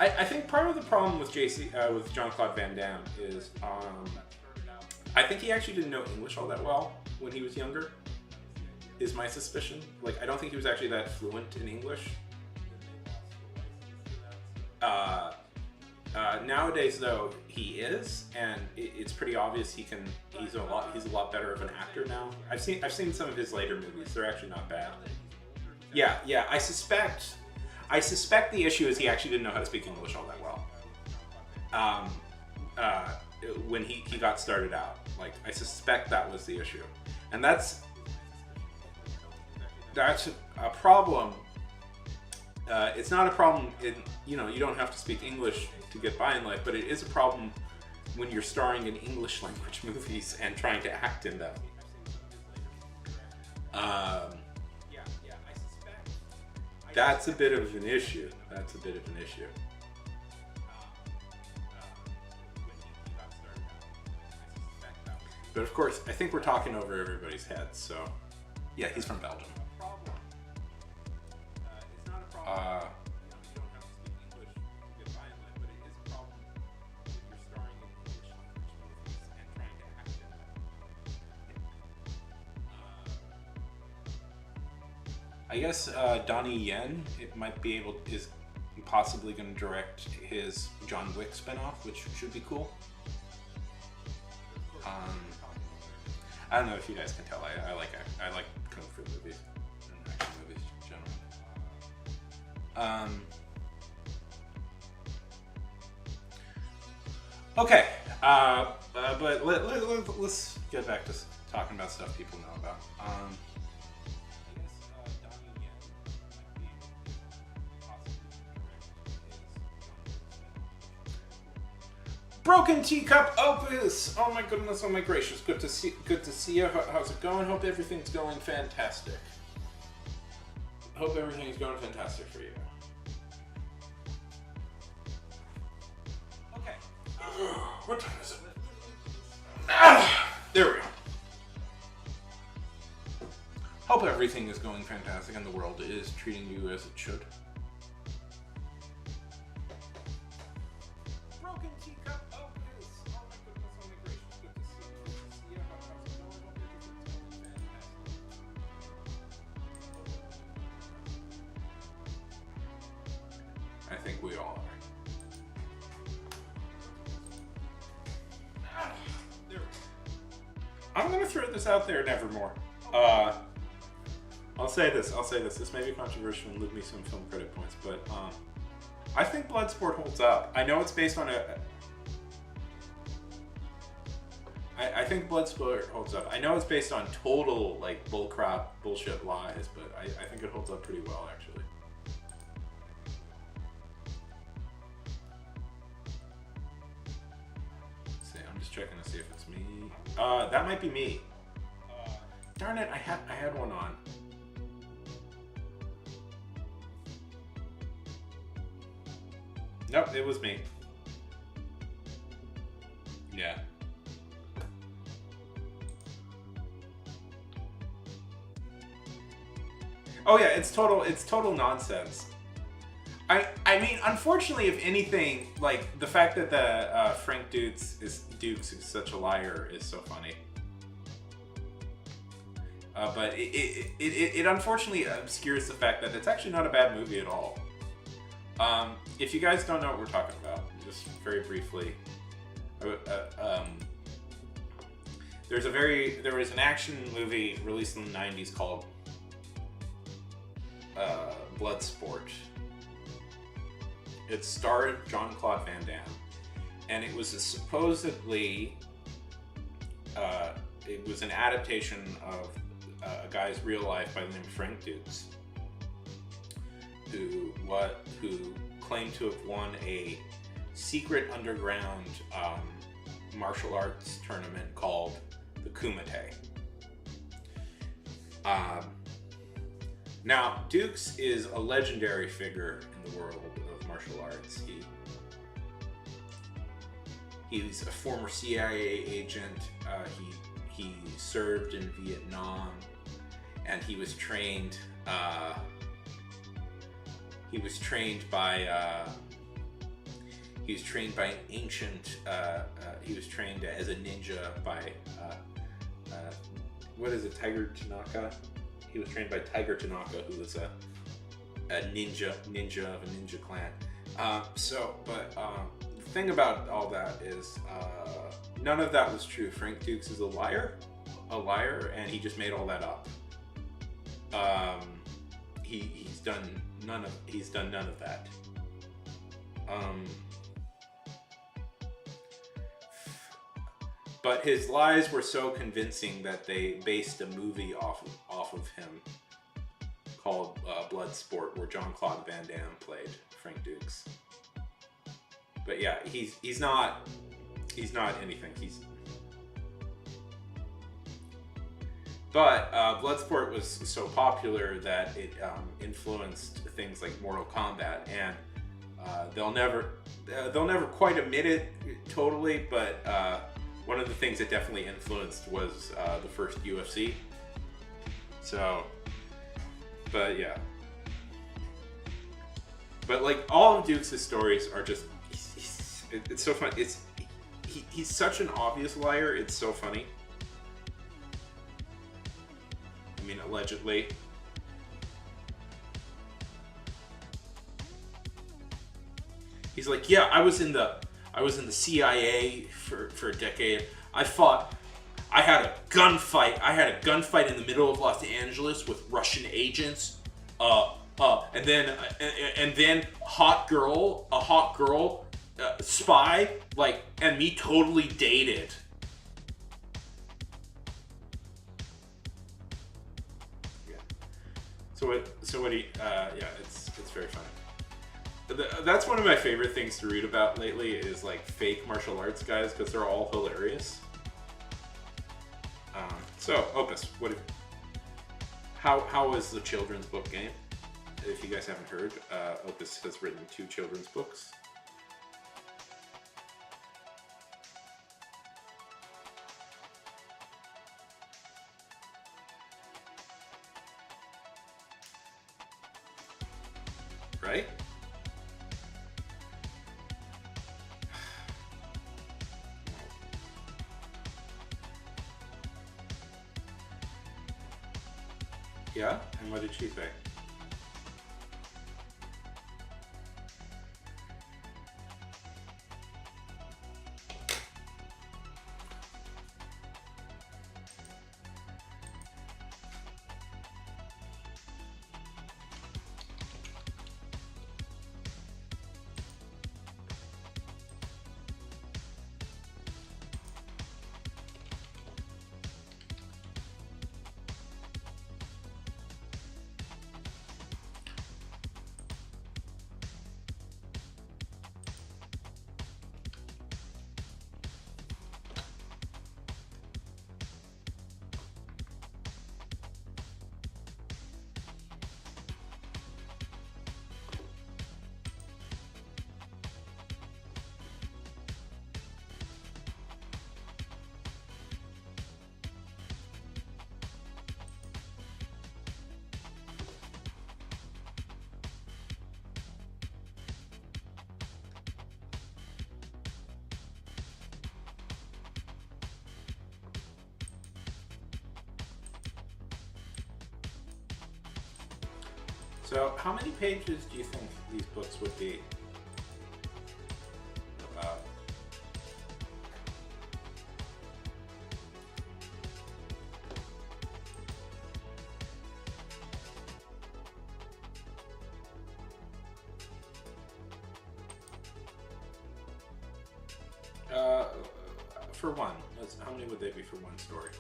I think part of the problem with with Jean-Claude Van Damme is I think he actually didn't know English all that well when he was younger, is my suspicion. Like, I don't think he was actually that fluent in English. Nowadays, though, he is, and it's pretty obvious he's a lot better of an actor now. I've seen some of his later movies. They're actually not bad. Yeah. I suspect the issue is he actually didn't know how to speak English all that well. When he got started out, like, I suspect that was the issue, and that's a problem. It's not a problem you don't have to speak English to get by in life, but it is a problem when you're starring in English language movies and trying to act in them. That's a bit of an issue. But of course, I think we're talking over everybody's heads, so yeah, he's from Belgium. I guess Donnie Yen is possibly going to direct his John Wick spinoff, which should be cool. I don't know if you guys can tell. I like kung fu movies and action movies generally. Okay, but let's get back to talking about stuff people know about. Broken Teacup Opus! Oh my goodness, oh my gracious. Good to see you. How's it going? Hope everything's going fantastic. Hope everything's going fantastic for you. Okay. What time is it? There we go. Hope everything is going fantastic and the world is treating you as it should. Broken Teacup Opus! Oh my goodness, oh my gracious. Good to see you. How's it going? Hope everything's going fantastic. I'm gonna throw this out there, Nevermore. I'll say this. This may be controversial and lose me some film credit points, but I think Bloodsport holds up. I know it's based on I think Bloodsport holds up. I know it's based on total like bullcrap, bullshit lies, but I think it holds up pretty well actually. Let's see, I'm just checking to see if it's me. That might be me. Darn it, I had one on. Nope, it was me. Yeah. Oh yeah, it's total nonsense. I mean, unfortunately, if anything, like the fact that the Frank Dukes is such a liar is so funny. But it unfortunately obscures the fact that it's actually not a bad movie at all. If you guys don't know what we're talking about, just very briefly, there was an action movie released in the 90s called Bloodsport. It starred Jean-Claude Van Damme, and it was supposedly it was an adaptation of a guy's real life by the name of Frank Dukes, who claimed to have won a secret underground martial arts tournament called the Kumite. Now, Dukes is a legendary figure in the world of martial arts. He's a former CIA agent. He served in Vietnam, and he was trained. He was trained by an ancient. He was trained as a ninja by what is it, Tiger Tanaka? He was trained by Tiger Tanaka, who was a ninja of a ninja clan. The thing about all that is none of that was true. Frank Dukes is a liar, and he just made all that up. He's done none of that. But his lies were so convincing that they based a movie off of him called Bloodsport, where Jean-Claude Van Damme played Frank Dukes. But yeah, he's not anything. But Bloodsport was so popular that it influenced things like Mortal Kombat, and they'll never quite admit it totally, but one of the things it definitely influenced was the first UFC. So, but yeah. But like all of Dukes' stories are just, it's so fun. He's such an obvious liar. It's so funny. I mean, allegedly. He's like, yeah, I was in the CIA for a decade. I had a gunfight in the middle of Los Angeles with Russian agents. And then a hot girl, spy, like, and me totally dated. Yeah. So what he, yeah, it's very funny. That's one of my favorite things to read about lately is like fake martial arts guys, because they're all hilarious. So Opus, how was the children's book game? If you guys haven't heard, Opus has written 2 children's books. Right? Yeah? And what did she say? So, how many pages do you think these books would be? About. For one. How many would they be for one story?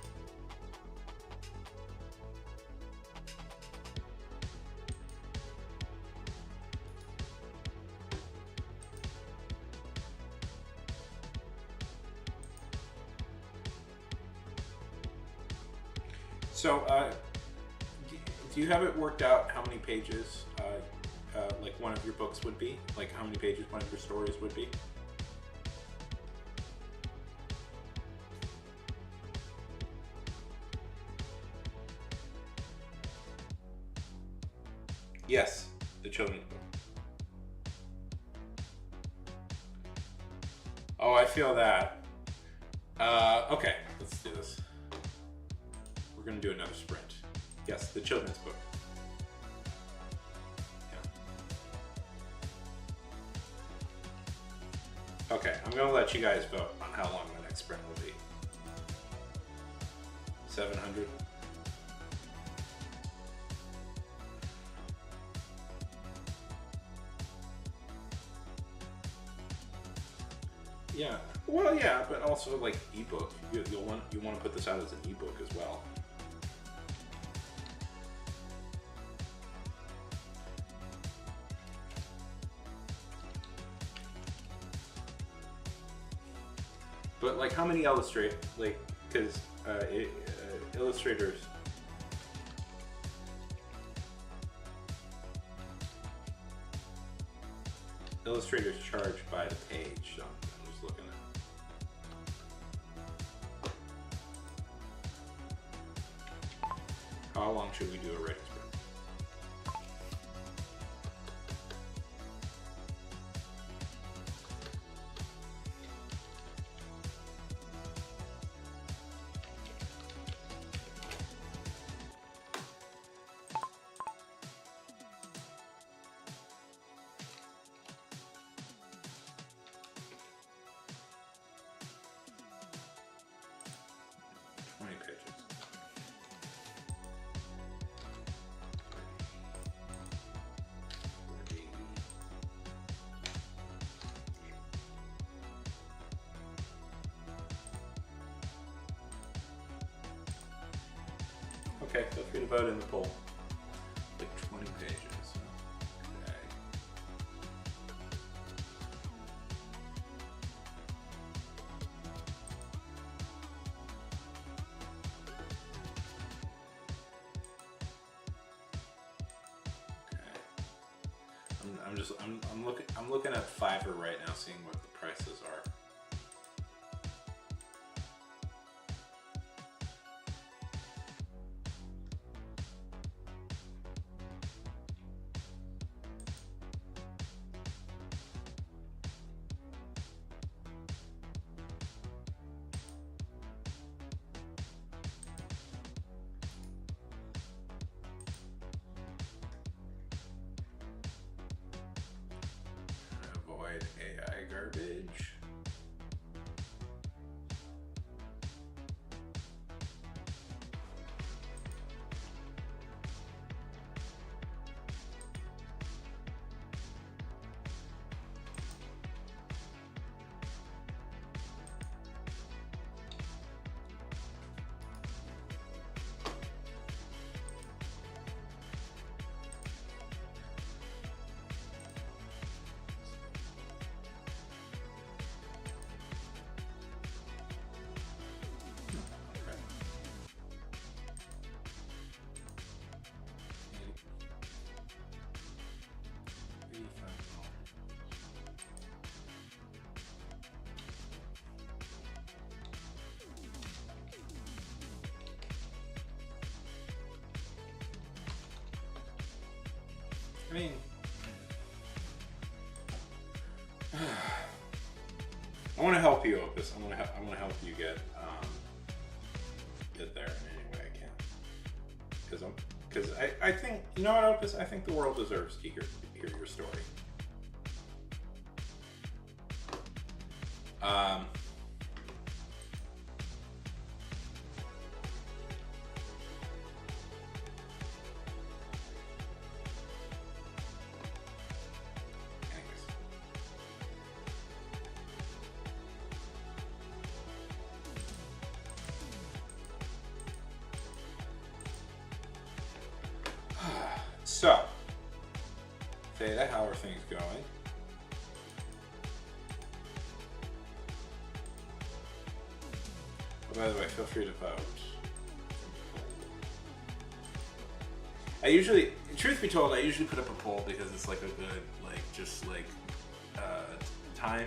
So, do you have it worked out how many pages, like one of your books would be? Like how many pages one of your stories would be? Yes, the children's book. Oh, I feel that. Okay, let's do this. We're gonna do another sprint. Yes, the children's book. Yeah. Okay, I'm gonna let you guys vote on how long the next sprint will be. 700. Yeah. Well, yeah, but also like ebook. You want to put this out as an ebook as well. But like, how many because illustrators. Illustrators charge by the page, so I'm just looking at. How long should we do a writing sprint? Okay, feel free to vote in the poll. Like 20 pages. Okay. I'm looking at Fiverr right now, seeing what the prices are. Avoid AI garbage. I mean, I want to help you, Opus. I want to help you get there in any way I can, because Because I think, you know what, Opus? I think the world deserves to hear your story. Anyways. So, Theta, how are things going? Oh, by the way, feel free to vote. I usually, truth be told, I usually put up a poll because it's like a good, like, just like, time,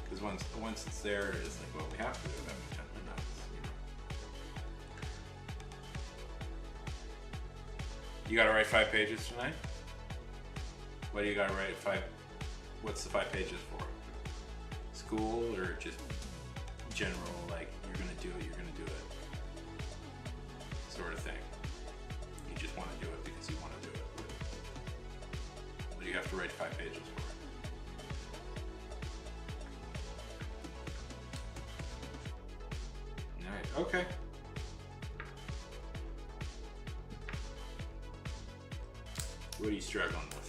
because once it's there, it's like, well, we have to do it every 10 minutes, you know. You gotta write 5 pages tonight? What do you gotta write? What's the 5 pages for? School or just general, like, you're gonna do it, sort of thing? You just wanna do it because you wanna do it. What do you have to write 5 pages for? Alright, okay. What are you struggling with?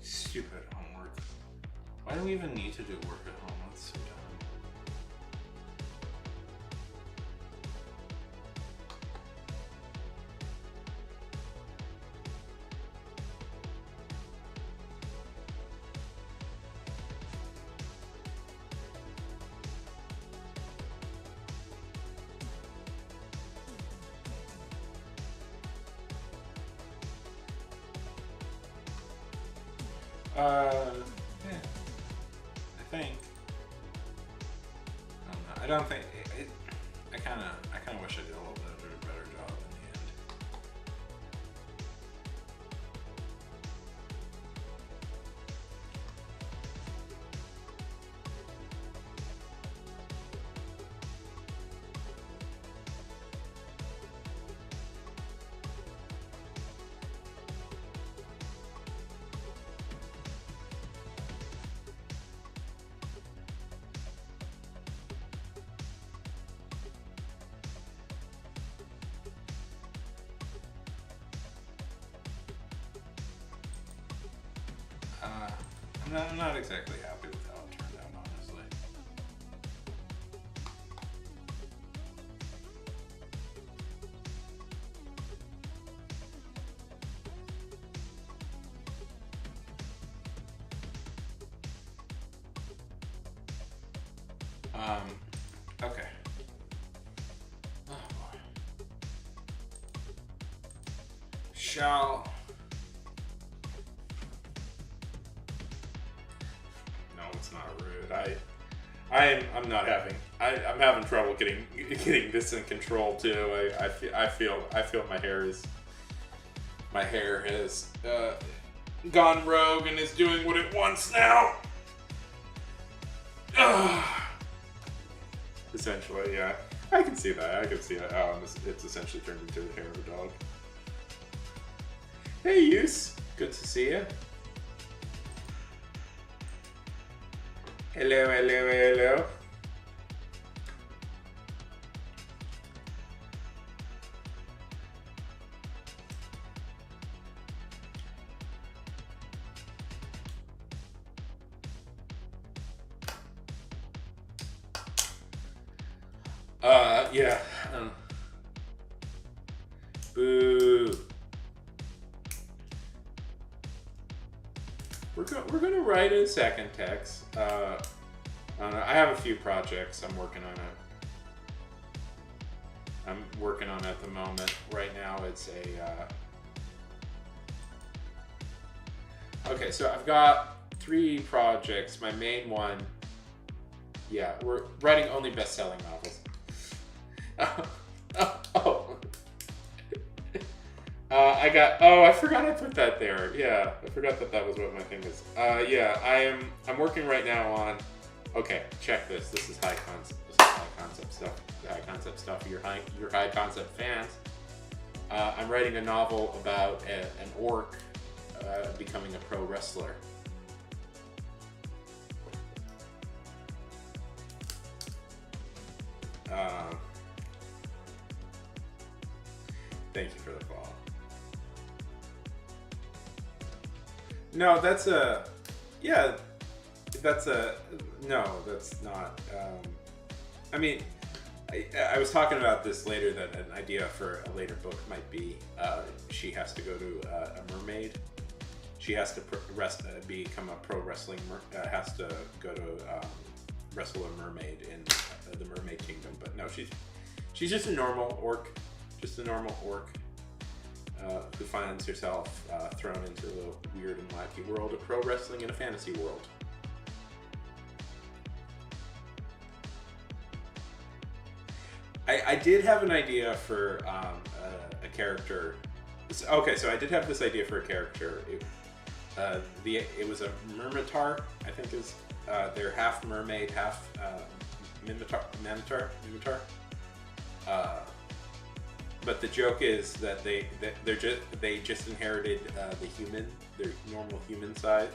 Stupid homework. Why do we even need to do work at home? That's so dumb. Yeah. I think. I don't think. I kind of wish I did a little bit of a better job in the end. I'm not exactly happy with how it turned out, honestly. Okay. Oh boy. Shall... No, it's not rude. I'm not having... I'm having trouble getting this in control too. I feel my hair has gone rogue and is doing what it wants now. Essentially, yeah. I can see that. I can see it. It's essentially turned into the hair of a dog. Hey, Yus. Good to see you. Hello, hello, hello. Yeah. Boo. We're gonna write a second text. I don't know. I have a few projects. I'm working on it. At the moment. Right now, it's a. Okay, so I've got 3 projects. My main one. Yeah, we're writing only best-selling novels. I forgot I put that there. Yeah, I forgot that was what my thing is. Yeah, I'm working right now on. Okay, check this. This is high concept. This is high concept stuff. High concept stuff. Your high concept fans. I'm writing a novel about an orc becoming a pro wrestler. Thank you for the follow. No, that's a. Yeah, that's a. No, that's not. I mean, I was talking about this later, that an idea for a later book might be she has to go to a mermaid. She has to become a pro wrestling. Has to go to wrestle a mermaid in the Mermaid Kingdom. But no, she's just a normal orc. Just a normal orc who finds herself thrown into the weird and wacky world of pro wrestling in a fantasy world. I did have an idea for a character. Okay, so I did have this idea for a character. It was a Mermitar, I think is. They're half mermaid, half Minotaur. But the joke is that they just inherited the human, their normal human side.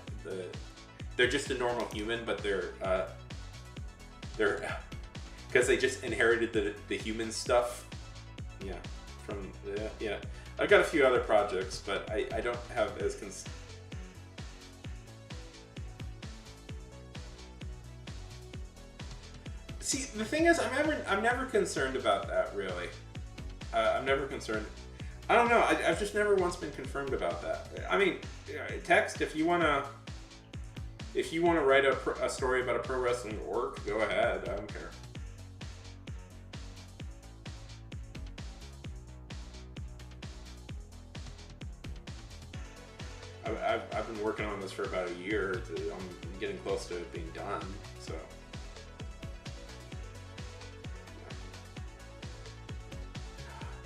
They're just a normal human, but they're because they just inherited the human stuff. Yeah, from yeah. I've got a few other projects, but I don't have as See, the thing is, I'm never concerned about that, really. I'm never concerned. I don't know. I've just never once been confirmed about that. I mean, text if you wanna write a story about a pro wrestling orc, go ahead. I don't care. I've been working on this for about a year. I'm getting close to it being done. So.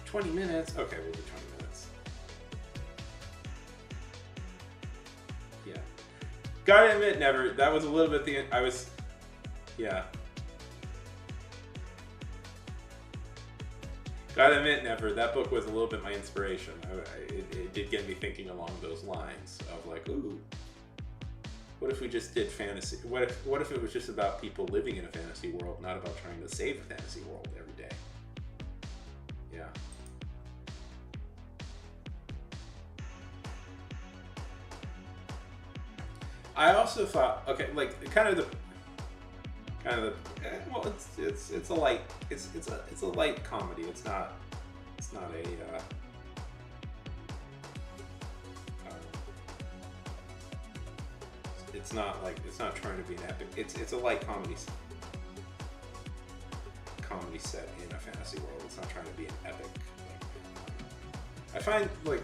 20 minutes? Okay, we'll do 20 minutes. Yeah. Gotta admit, never. That was a little bit yeah. Gotta admit, never. That book was a little bit my inspiration. It did get me thinking along those lines of like, ooh, what if we just did fantasy? What if it was just about people living in a fantasy world, not about trying to save a fantasy world every day? Yeah. I also thought, okay, like well, it's a light comedy. It's not a it's not trying to be an epic. It's a light comedy set in a fantasy world. It's not trying to be an epic. I find like.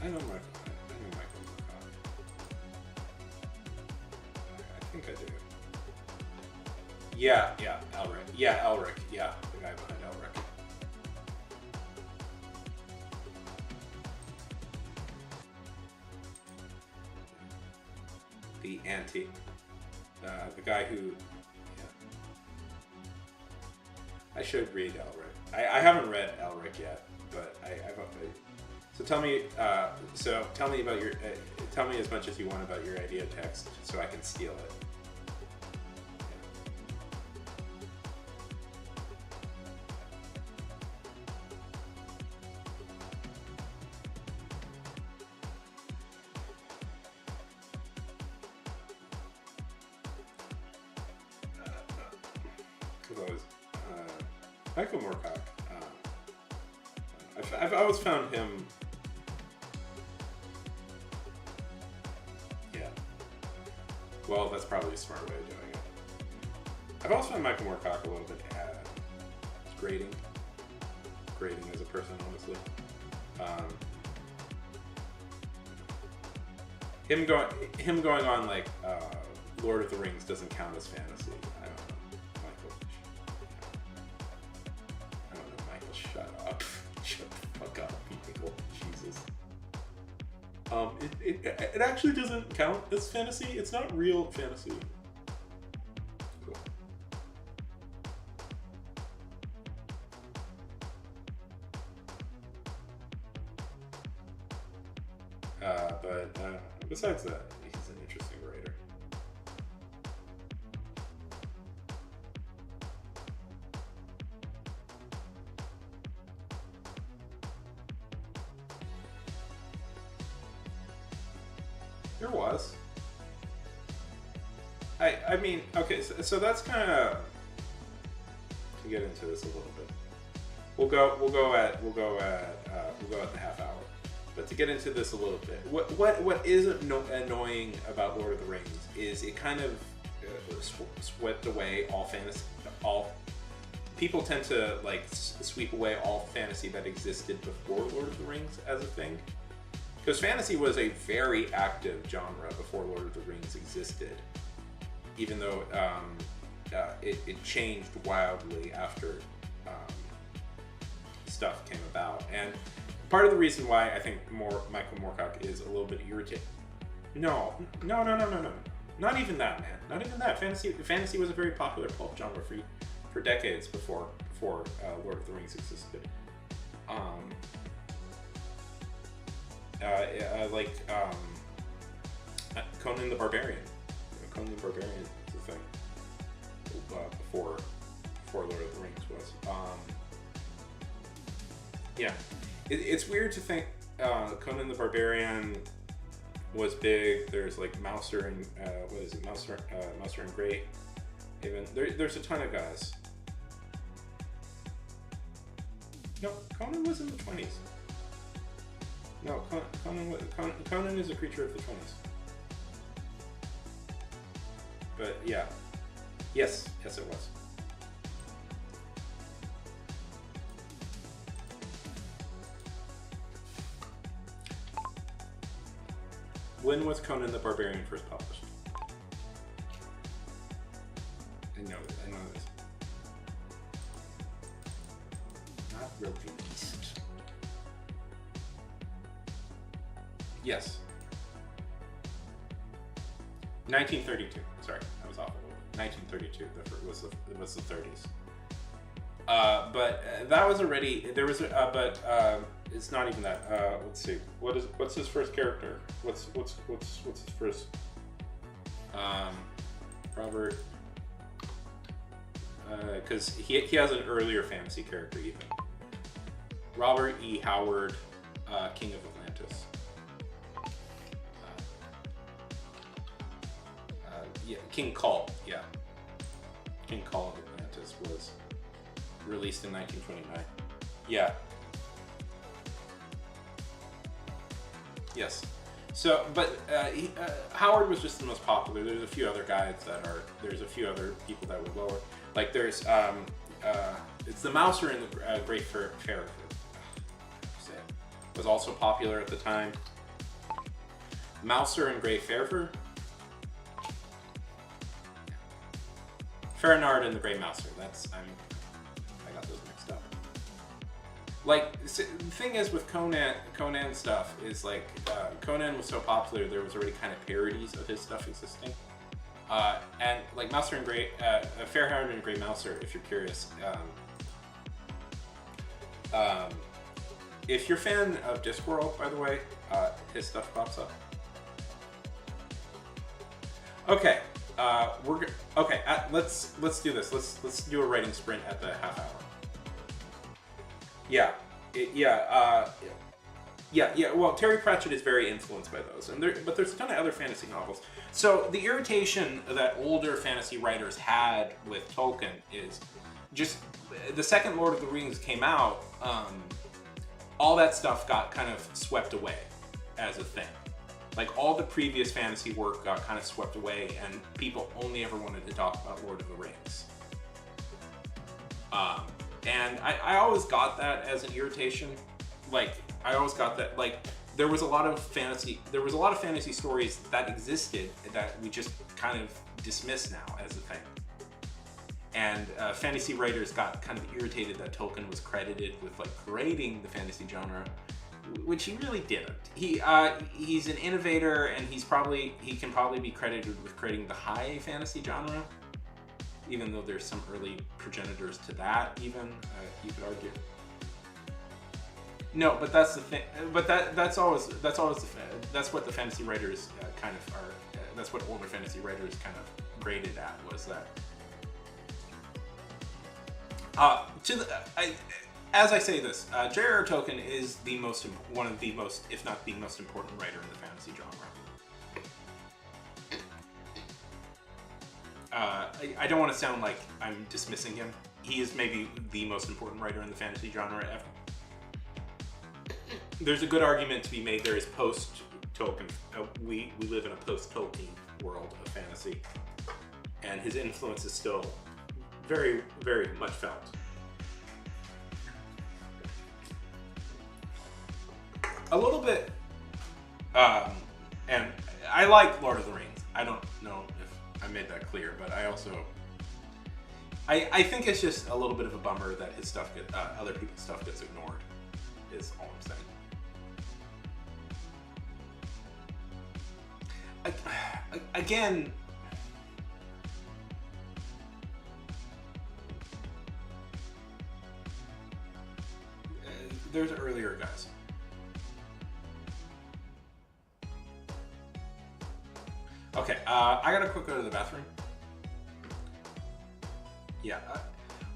I know Michael. I think I do. Yeah, Elric. Yeah, Elric. Yeah, the guy behind Elric. The the guy who. Yeah. I should read Elric. I haven't read Elric yet, but I've. So tell me about your. Tell me as much as you want about your idea text, so I can steal it. was always Michael Moorcock. I've always found him. Yeah. Well, that's probably a smart way of doing it. I've always found Michael Moorcock a little bit grating as a person, honestly. Him going on like Lord of the Rings doesn't count as fantasy. I don't know, Michael. I don't know, Michael. Shut up. Shut the fuck up, Michael. Jesus. It actually doesn't count as fantasy. It's not real fantasy. Cool. But besides that, he's an interesting writer. There was. I mean, okay, so that's kind of to get into this a little bit. We'll go at the half hour. But to get into this a little bit, what is annoying about Lord of the Rings is it kind of swept away all fantasy. All people tend to like sweep away all fantasy that existed before Lord of the Rings as a thing, because fantasy was a very active genre before Lord of the Rings existed. Even though it changed wildly after stuff came about, and part of the reason why I think Michael Moorcock is a little bit irritated. No. Not even that, man. Not even that. Fantasy was a very popular pulp genre for decades before Lord of the Rings existed. Conan the Barbarian. Conan the Barbarian is a thing before Lord of the Rings was. Yeah. It's weird to think Conan the Barbarian was big. There's like Mouser and Mouser and Great. Even there's a ton of guys. No, Conan was in the 20s. No, Conan is a creature of the 20s. But yeah, yes, it was. When was Conan the Barbarian first published? I know this. Not released. Yes. 1932. Sorry, I was off a little bit. 1932 was the 30s. But that was already there was it's not even that. Let's see. What's his first character? What's his first? Robert. Because he has an earlier fantasy character even. Robert E. Howard, King of Atlantis. Yeah, King Kull. Yeah, King Kull of Atlantis was released in 1929. Yeah. Yes. So, but Howard was just the most popular. There's a few other guys there's a few other people that were lower. Like there's, it's the Mouser and the Great Fairer. Was also popular at the time. Mouser and Grey Fairer. Ferinard and the Grey Mouser. I got those mixed up. Like, the thing is with Conan stuff is like, Conan was so popular, there was already kind of parodies of his stuff existing. And like Mouser and Ferinard and Grey Mouser, if you're curious, if you're a fan of Discworld, by the way, his stuff pops up. Okay. Let's do this. Let's do a writing sprint at the half hour. Yeah. Well, Terry Pratchett is very influenced by those, but there's a ton of other fantasy novels. So the irritation that older fantasy writers had with Tolkien is just the second Lord of the Rings came out, all that stuff got kind of swept away as a thing. Like all the previous fantasy work got kind of swept away, and people only ever wanted to talk about Lord of the Rings. And I always got that as an irritation. Like I always got that, like there was a lot of fantasy stories that existed that we just kind of dismiss now as a thing. And fantasy writers got kind of irritated that Tolkien was credited with like creating the fantasy genre, which he really didn't. He's an innovator, and he can probably be credited with creating the high fantasy genre, even though there's some early progenitors to that. Even you could argue. No, but that's the thing. But that's always that's what the fantasy writers kind of are. That's what older fantasy writers kind of graded at, was that. As I say this, J.R.R. Tolkien is one of the most, if not the most important writer in the fantasy genre. I don't want to sound like I'm dismissing him. He is maybe the most important writer in the fantasy genre ever. There's a good argument to be made. There is post-Tolkien. We live in a post-Tolkien world of fantasy, and his influence is still very, very much felt. A little bit, and I like Lord of the Rings. I don't know if I made that clear, but I also, I think it's just a little bit of a bummer that his stuff other people's stuff gets ignored, is all I'm saying. Again, there's earlier guys. Okay, I gotta quick go to the bathroom. Yeah,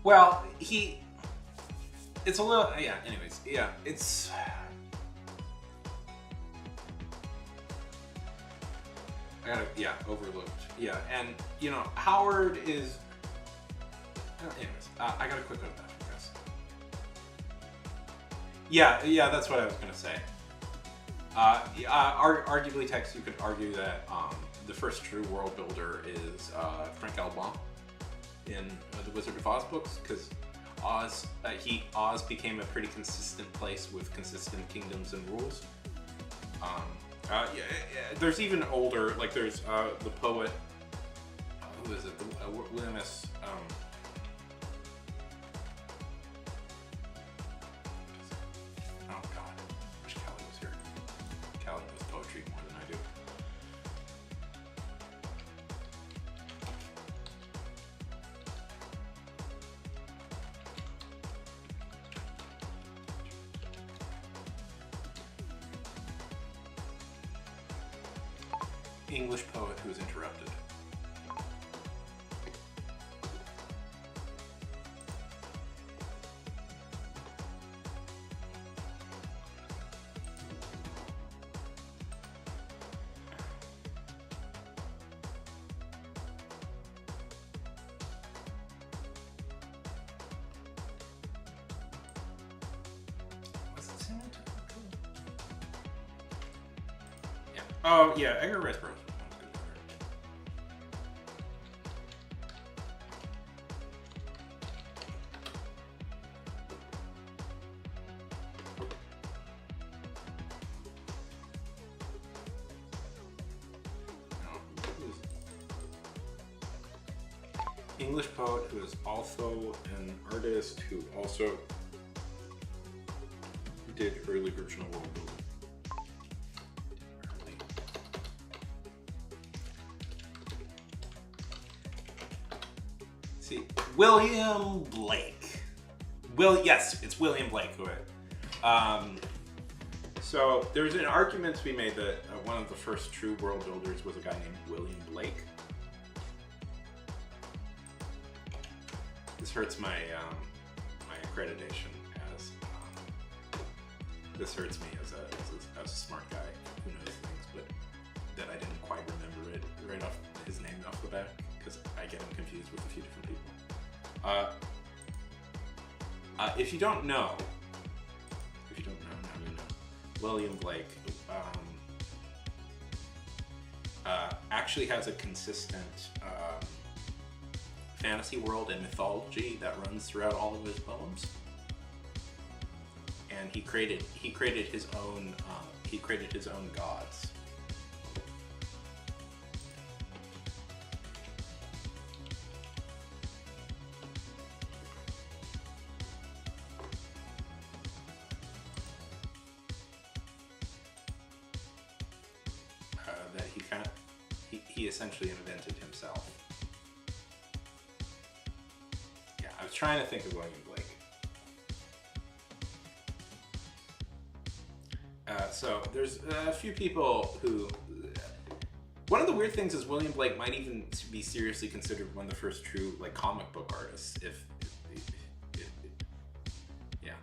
well, it's a little, yeah, anyways, yeah, it's, I gotta, yeah, overlooked, yeah, and, you know, Howard is, anyways, I gotta quick go to the bathroom, guys. Yeah, that's what I was gonna say. Arguably, Tex, you could argue that the first true world builder is Frank Alban in the Wizard of Oz books, because Oz became a pretty consistent place with consistent kingdoms and rules. There's even older, like there's the poet, who is it? William S. Oh God, I wish Callie was here. Callie knows poetry more than I do. English poet who was interrupted. Yeah. Oh yeah, Edgar Rice Burroughs. English poet who is also an artist who also did early original world building. See, William Blake. Yes, it's William Blake. So there's an argument to be made that one of the first true world builders was a guy named William Blake. This hurts my my accreditation as this hurts me as a smart guy who knows things, but that I didn't quite remember it right off his name off the bat because I get him confused with a few different people. If you don't know, now you know. William Blake actually has a consistent fantasy world and mythology that runs throughout all of his poems. And he created his own gods. That he essentially invented himself. Yeah, I was trying to think of William Blake. So there's a few people who. One of the weird things is William Blake might even be seriously considered one of the first true like comic book artists. Yeah.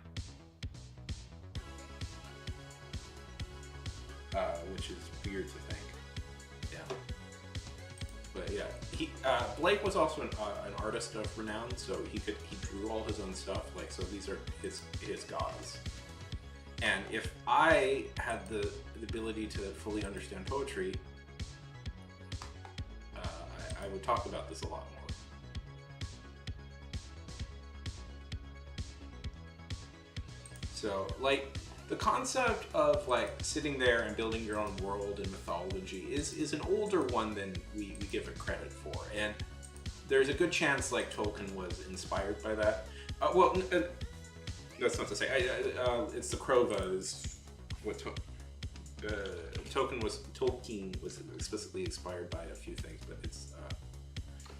Which is weird to think. Yeah. But yeah, Blake was also an artist of renown, so he drew all his own stuff. Like, so these are his gods. And if I had the ability to fully understand poetry, I would talk about this a lot more. So, like, the concept of like sitting there and building your own world and mythology is an older one than we give it credit for, and there's a good chance like Tolkien was inspired by that. That's not to say. It's the Krovas. What Tolkien was explicitly inspired by a few things, but it's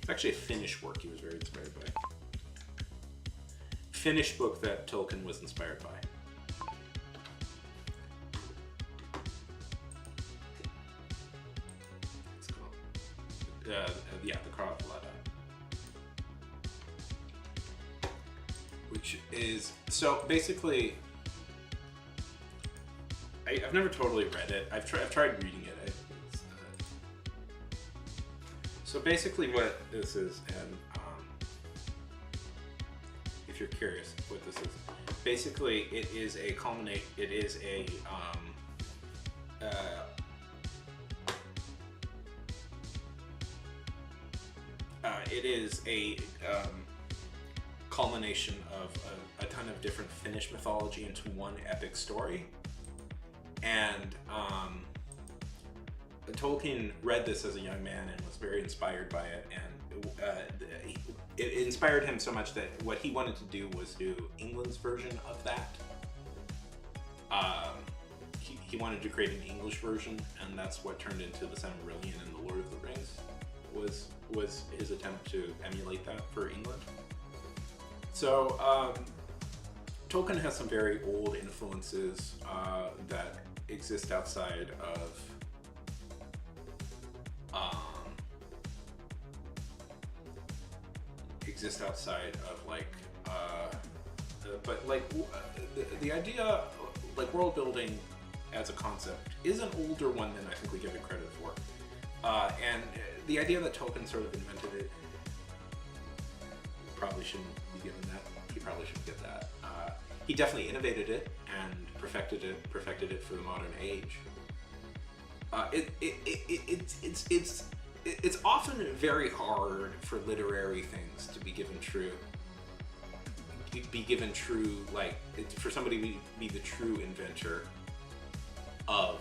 actually a Finnish work he was very inspired by. Finnish book that Tolkien was inspired by. It's called the Karavalada. Which is, so basically, I've never totally read it. I've tried reading it. So basically what this is, and if you're curious what this is, basically it is a culminate, it is a culmination of a ton of different Finnish mythology into one epic story. And Tolkien read this as a young man and was very inspired by it, and it inspired him so much that what he wanted to do was do England's version of that. He wanted to create an English version, and that's what turned into the Silmarillion and the Lord of the Rings, was his attempt to emulate that for England. So Tolkien has some very old influences that exist outside of but like the idea, like world building as a concept, is an older one than I think we give it credit for. And the idea that Tolkien sort of invented it, probably shouldn't be given that. He probably shouldn't get that. He definitely innovated it and perfected it for the modern age. It's often very hard for literary things to be given true. Like for somebody to be the true inventor of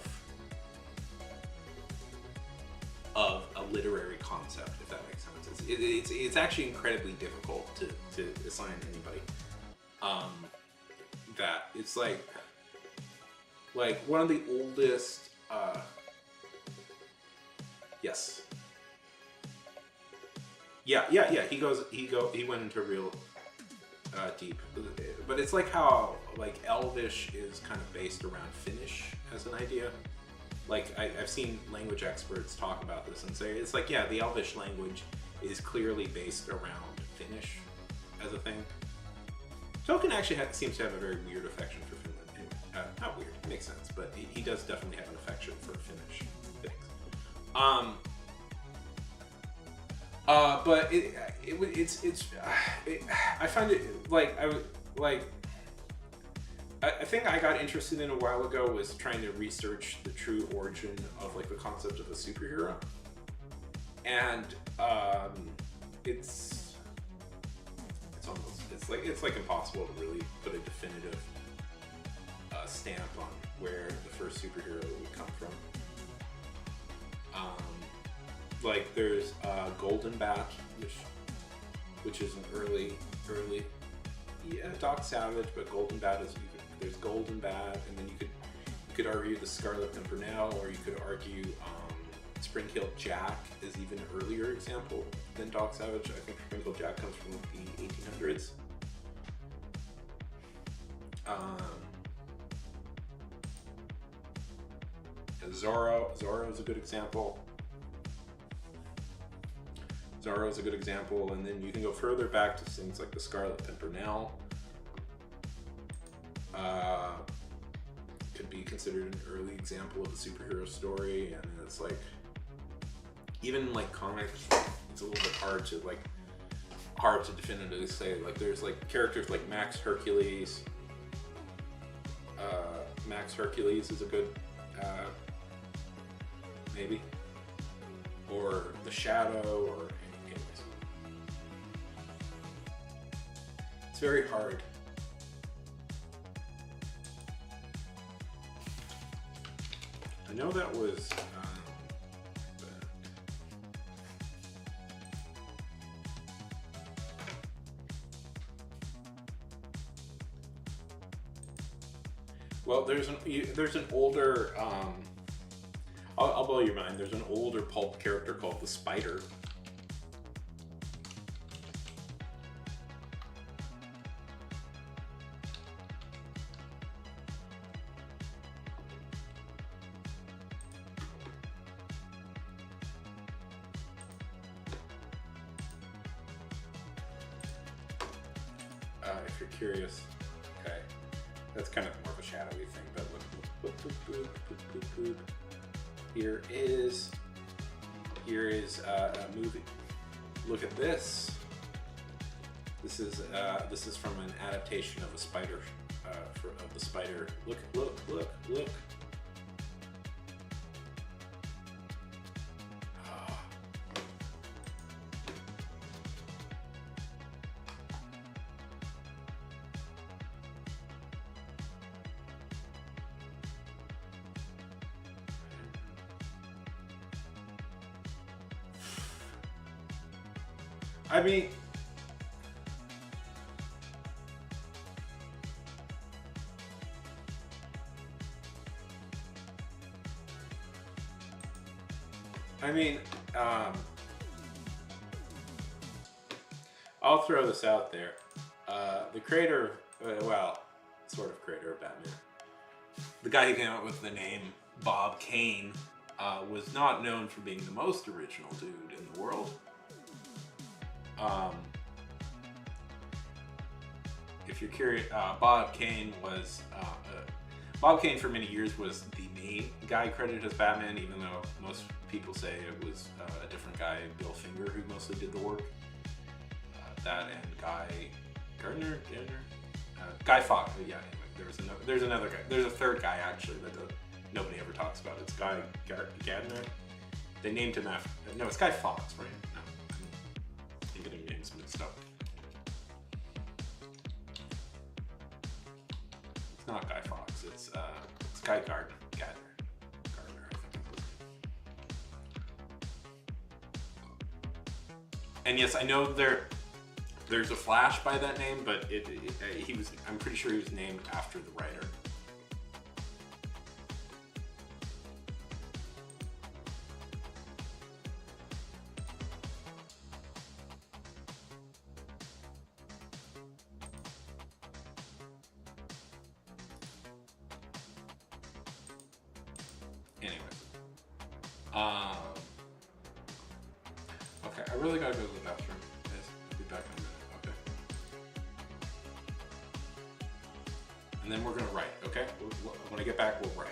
a literary concept, if that makes sense. It's actually incredibly difficult to assign anybody. That it's like one of the oldest. Yes. Yeah. He went into real deep, but it's like how like Elvish is kind of based around Finnish as an idea. Like I've seen language experts talk about this and say it's like, yeah, the Elvish language is clearly based around Finnish as a thing. Tolkien actually seems to have a very weird affection for Finland. Not weird, it makes sense, but he does definitely have an affection for Finnish things. But I find it like like, I think I got interested in a while ago was trying to research the true origin of like the concept of a superhero, and it's almost it's like impossible to really put a definitive stamp on where the first superhero would come from. Like there's Golden Bat, which is an early Doc Savage, but Golden Bat is there's Golden Bat, and then you could argue the Scarlet Pimpernel, or you could argue Spring-Heeled Jack is even an earlier example than Doc Savage. I think Spring-Heeled Jack comes from the 1800s. Zorro is a good example. Zorro is a good example, and then you can go further back to things like the Scarlet Pimpernel. Could be considered an early example of a superhero story, and it's like, even like comics, it's a little bit hard to definitively say. Like there's like characters like Max Hercules. Max Hercules is a good maybe, or the Shadow, or anyways. It's very hard. I know that was well, there's an older I'll blow your mind. There's an older pulp character called the Spider. If you're curious, okay, that's kind of more of a shadowy thing, but look, boop. Here is a movie. Look at this. This is from an adaptation of a spider, of the Spider. Look. I mean, I'll throw this out there. The creator, well, sort of creator of Batman, the guy who came up with the name Bob Kane, was not known for being the most original dude in the world. If you're curious, Bob Kane for many years was the main guy credited as Batman, even though most people say it was a different guy, Bill Finger, who mostly did the work. That and Guy Fawkes. Yeah, anyway, there's another guy. There's a third guy actually that nobody ever talks about. It's Guy Gardner. They named him after. No, it's Guy Fawkes, right? No, I'm getting names mixed up. It's not Guy Fawkes. It's Guy Gardner. Gardner, I think it was. And yes, I know there's a Flash by that name, but I'm pretty sure he was named after the writer. Okay, I really gotta go to the bathroom. I'll be back in a minute, okay? And then we're gonna write, okay? When I get back, we'll write.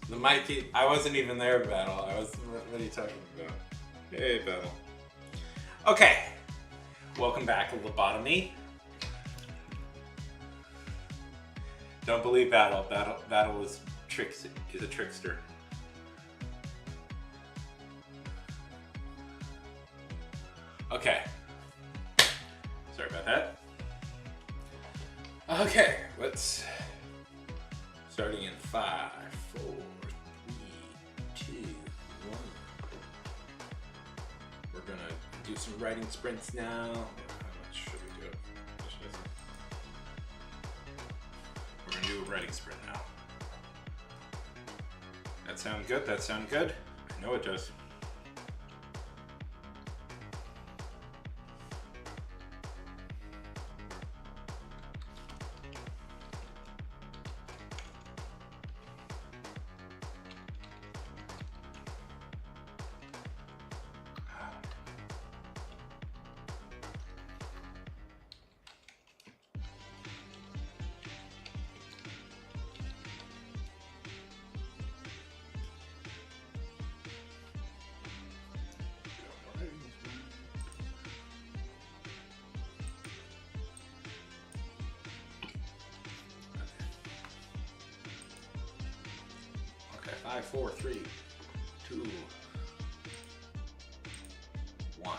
The mighty. I wasn't even there, Battle. I was. What are you talking about? Hey, Battle. Okay. Welcome back, Lobotomy. Don't believe Battle. Battle is is a trickster. Okay. Sorry about that. Okay, let's. Starting in 5, 4, 3, 2, 1. We're gonna do some writing sprints now. How much should we do? We're gonna do a writing sprint now. That sound good? That sound good? I know it does. Okay, 5, 4, 3, 2, 1.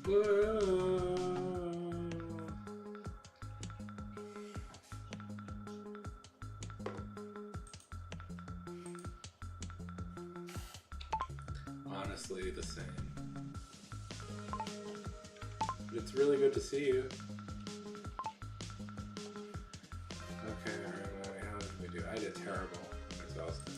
Whoa. Honestly, the same. It's really good to see you. Okay, alright, how did we do? I did terrible. I'm exhausted.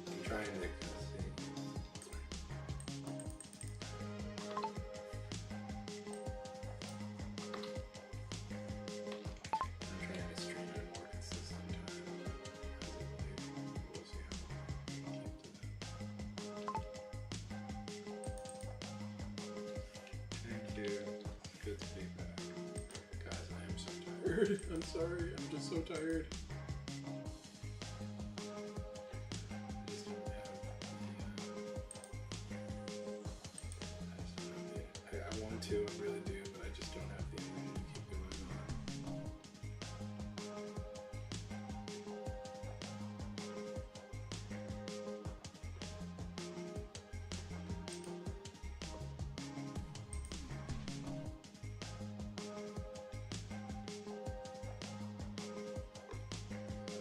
I'm trying to see. I'm trying to stream at a more consistent time. We'll see how long I keep to that. Thank you. Good to be back. Guys, I am so tired. I'm sorry. I'm just so tired. I just don't have I want to, I really do, but I just don't have the energy to keep going on.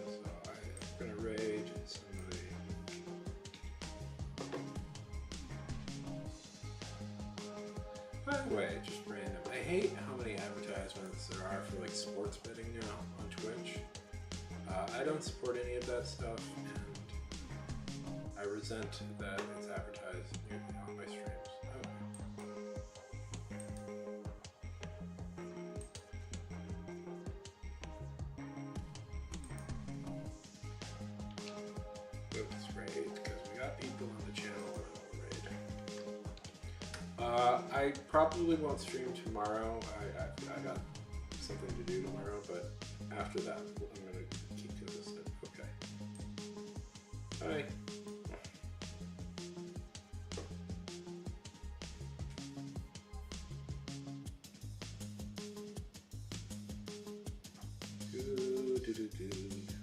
So I'm gonna raid somebody. By the way, just random. I hate how many advertisements there are for like sports betting now on Twitch. I don't support any of that stuff, and I resent that it's advertised on my streams. Let's raid because we got people on the channel that will raid. I probably won't stream tomorrow. I got something to do tomorrow, but after that, I'm gonna keep consistent. Okay. Bye. Do, do, do, do.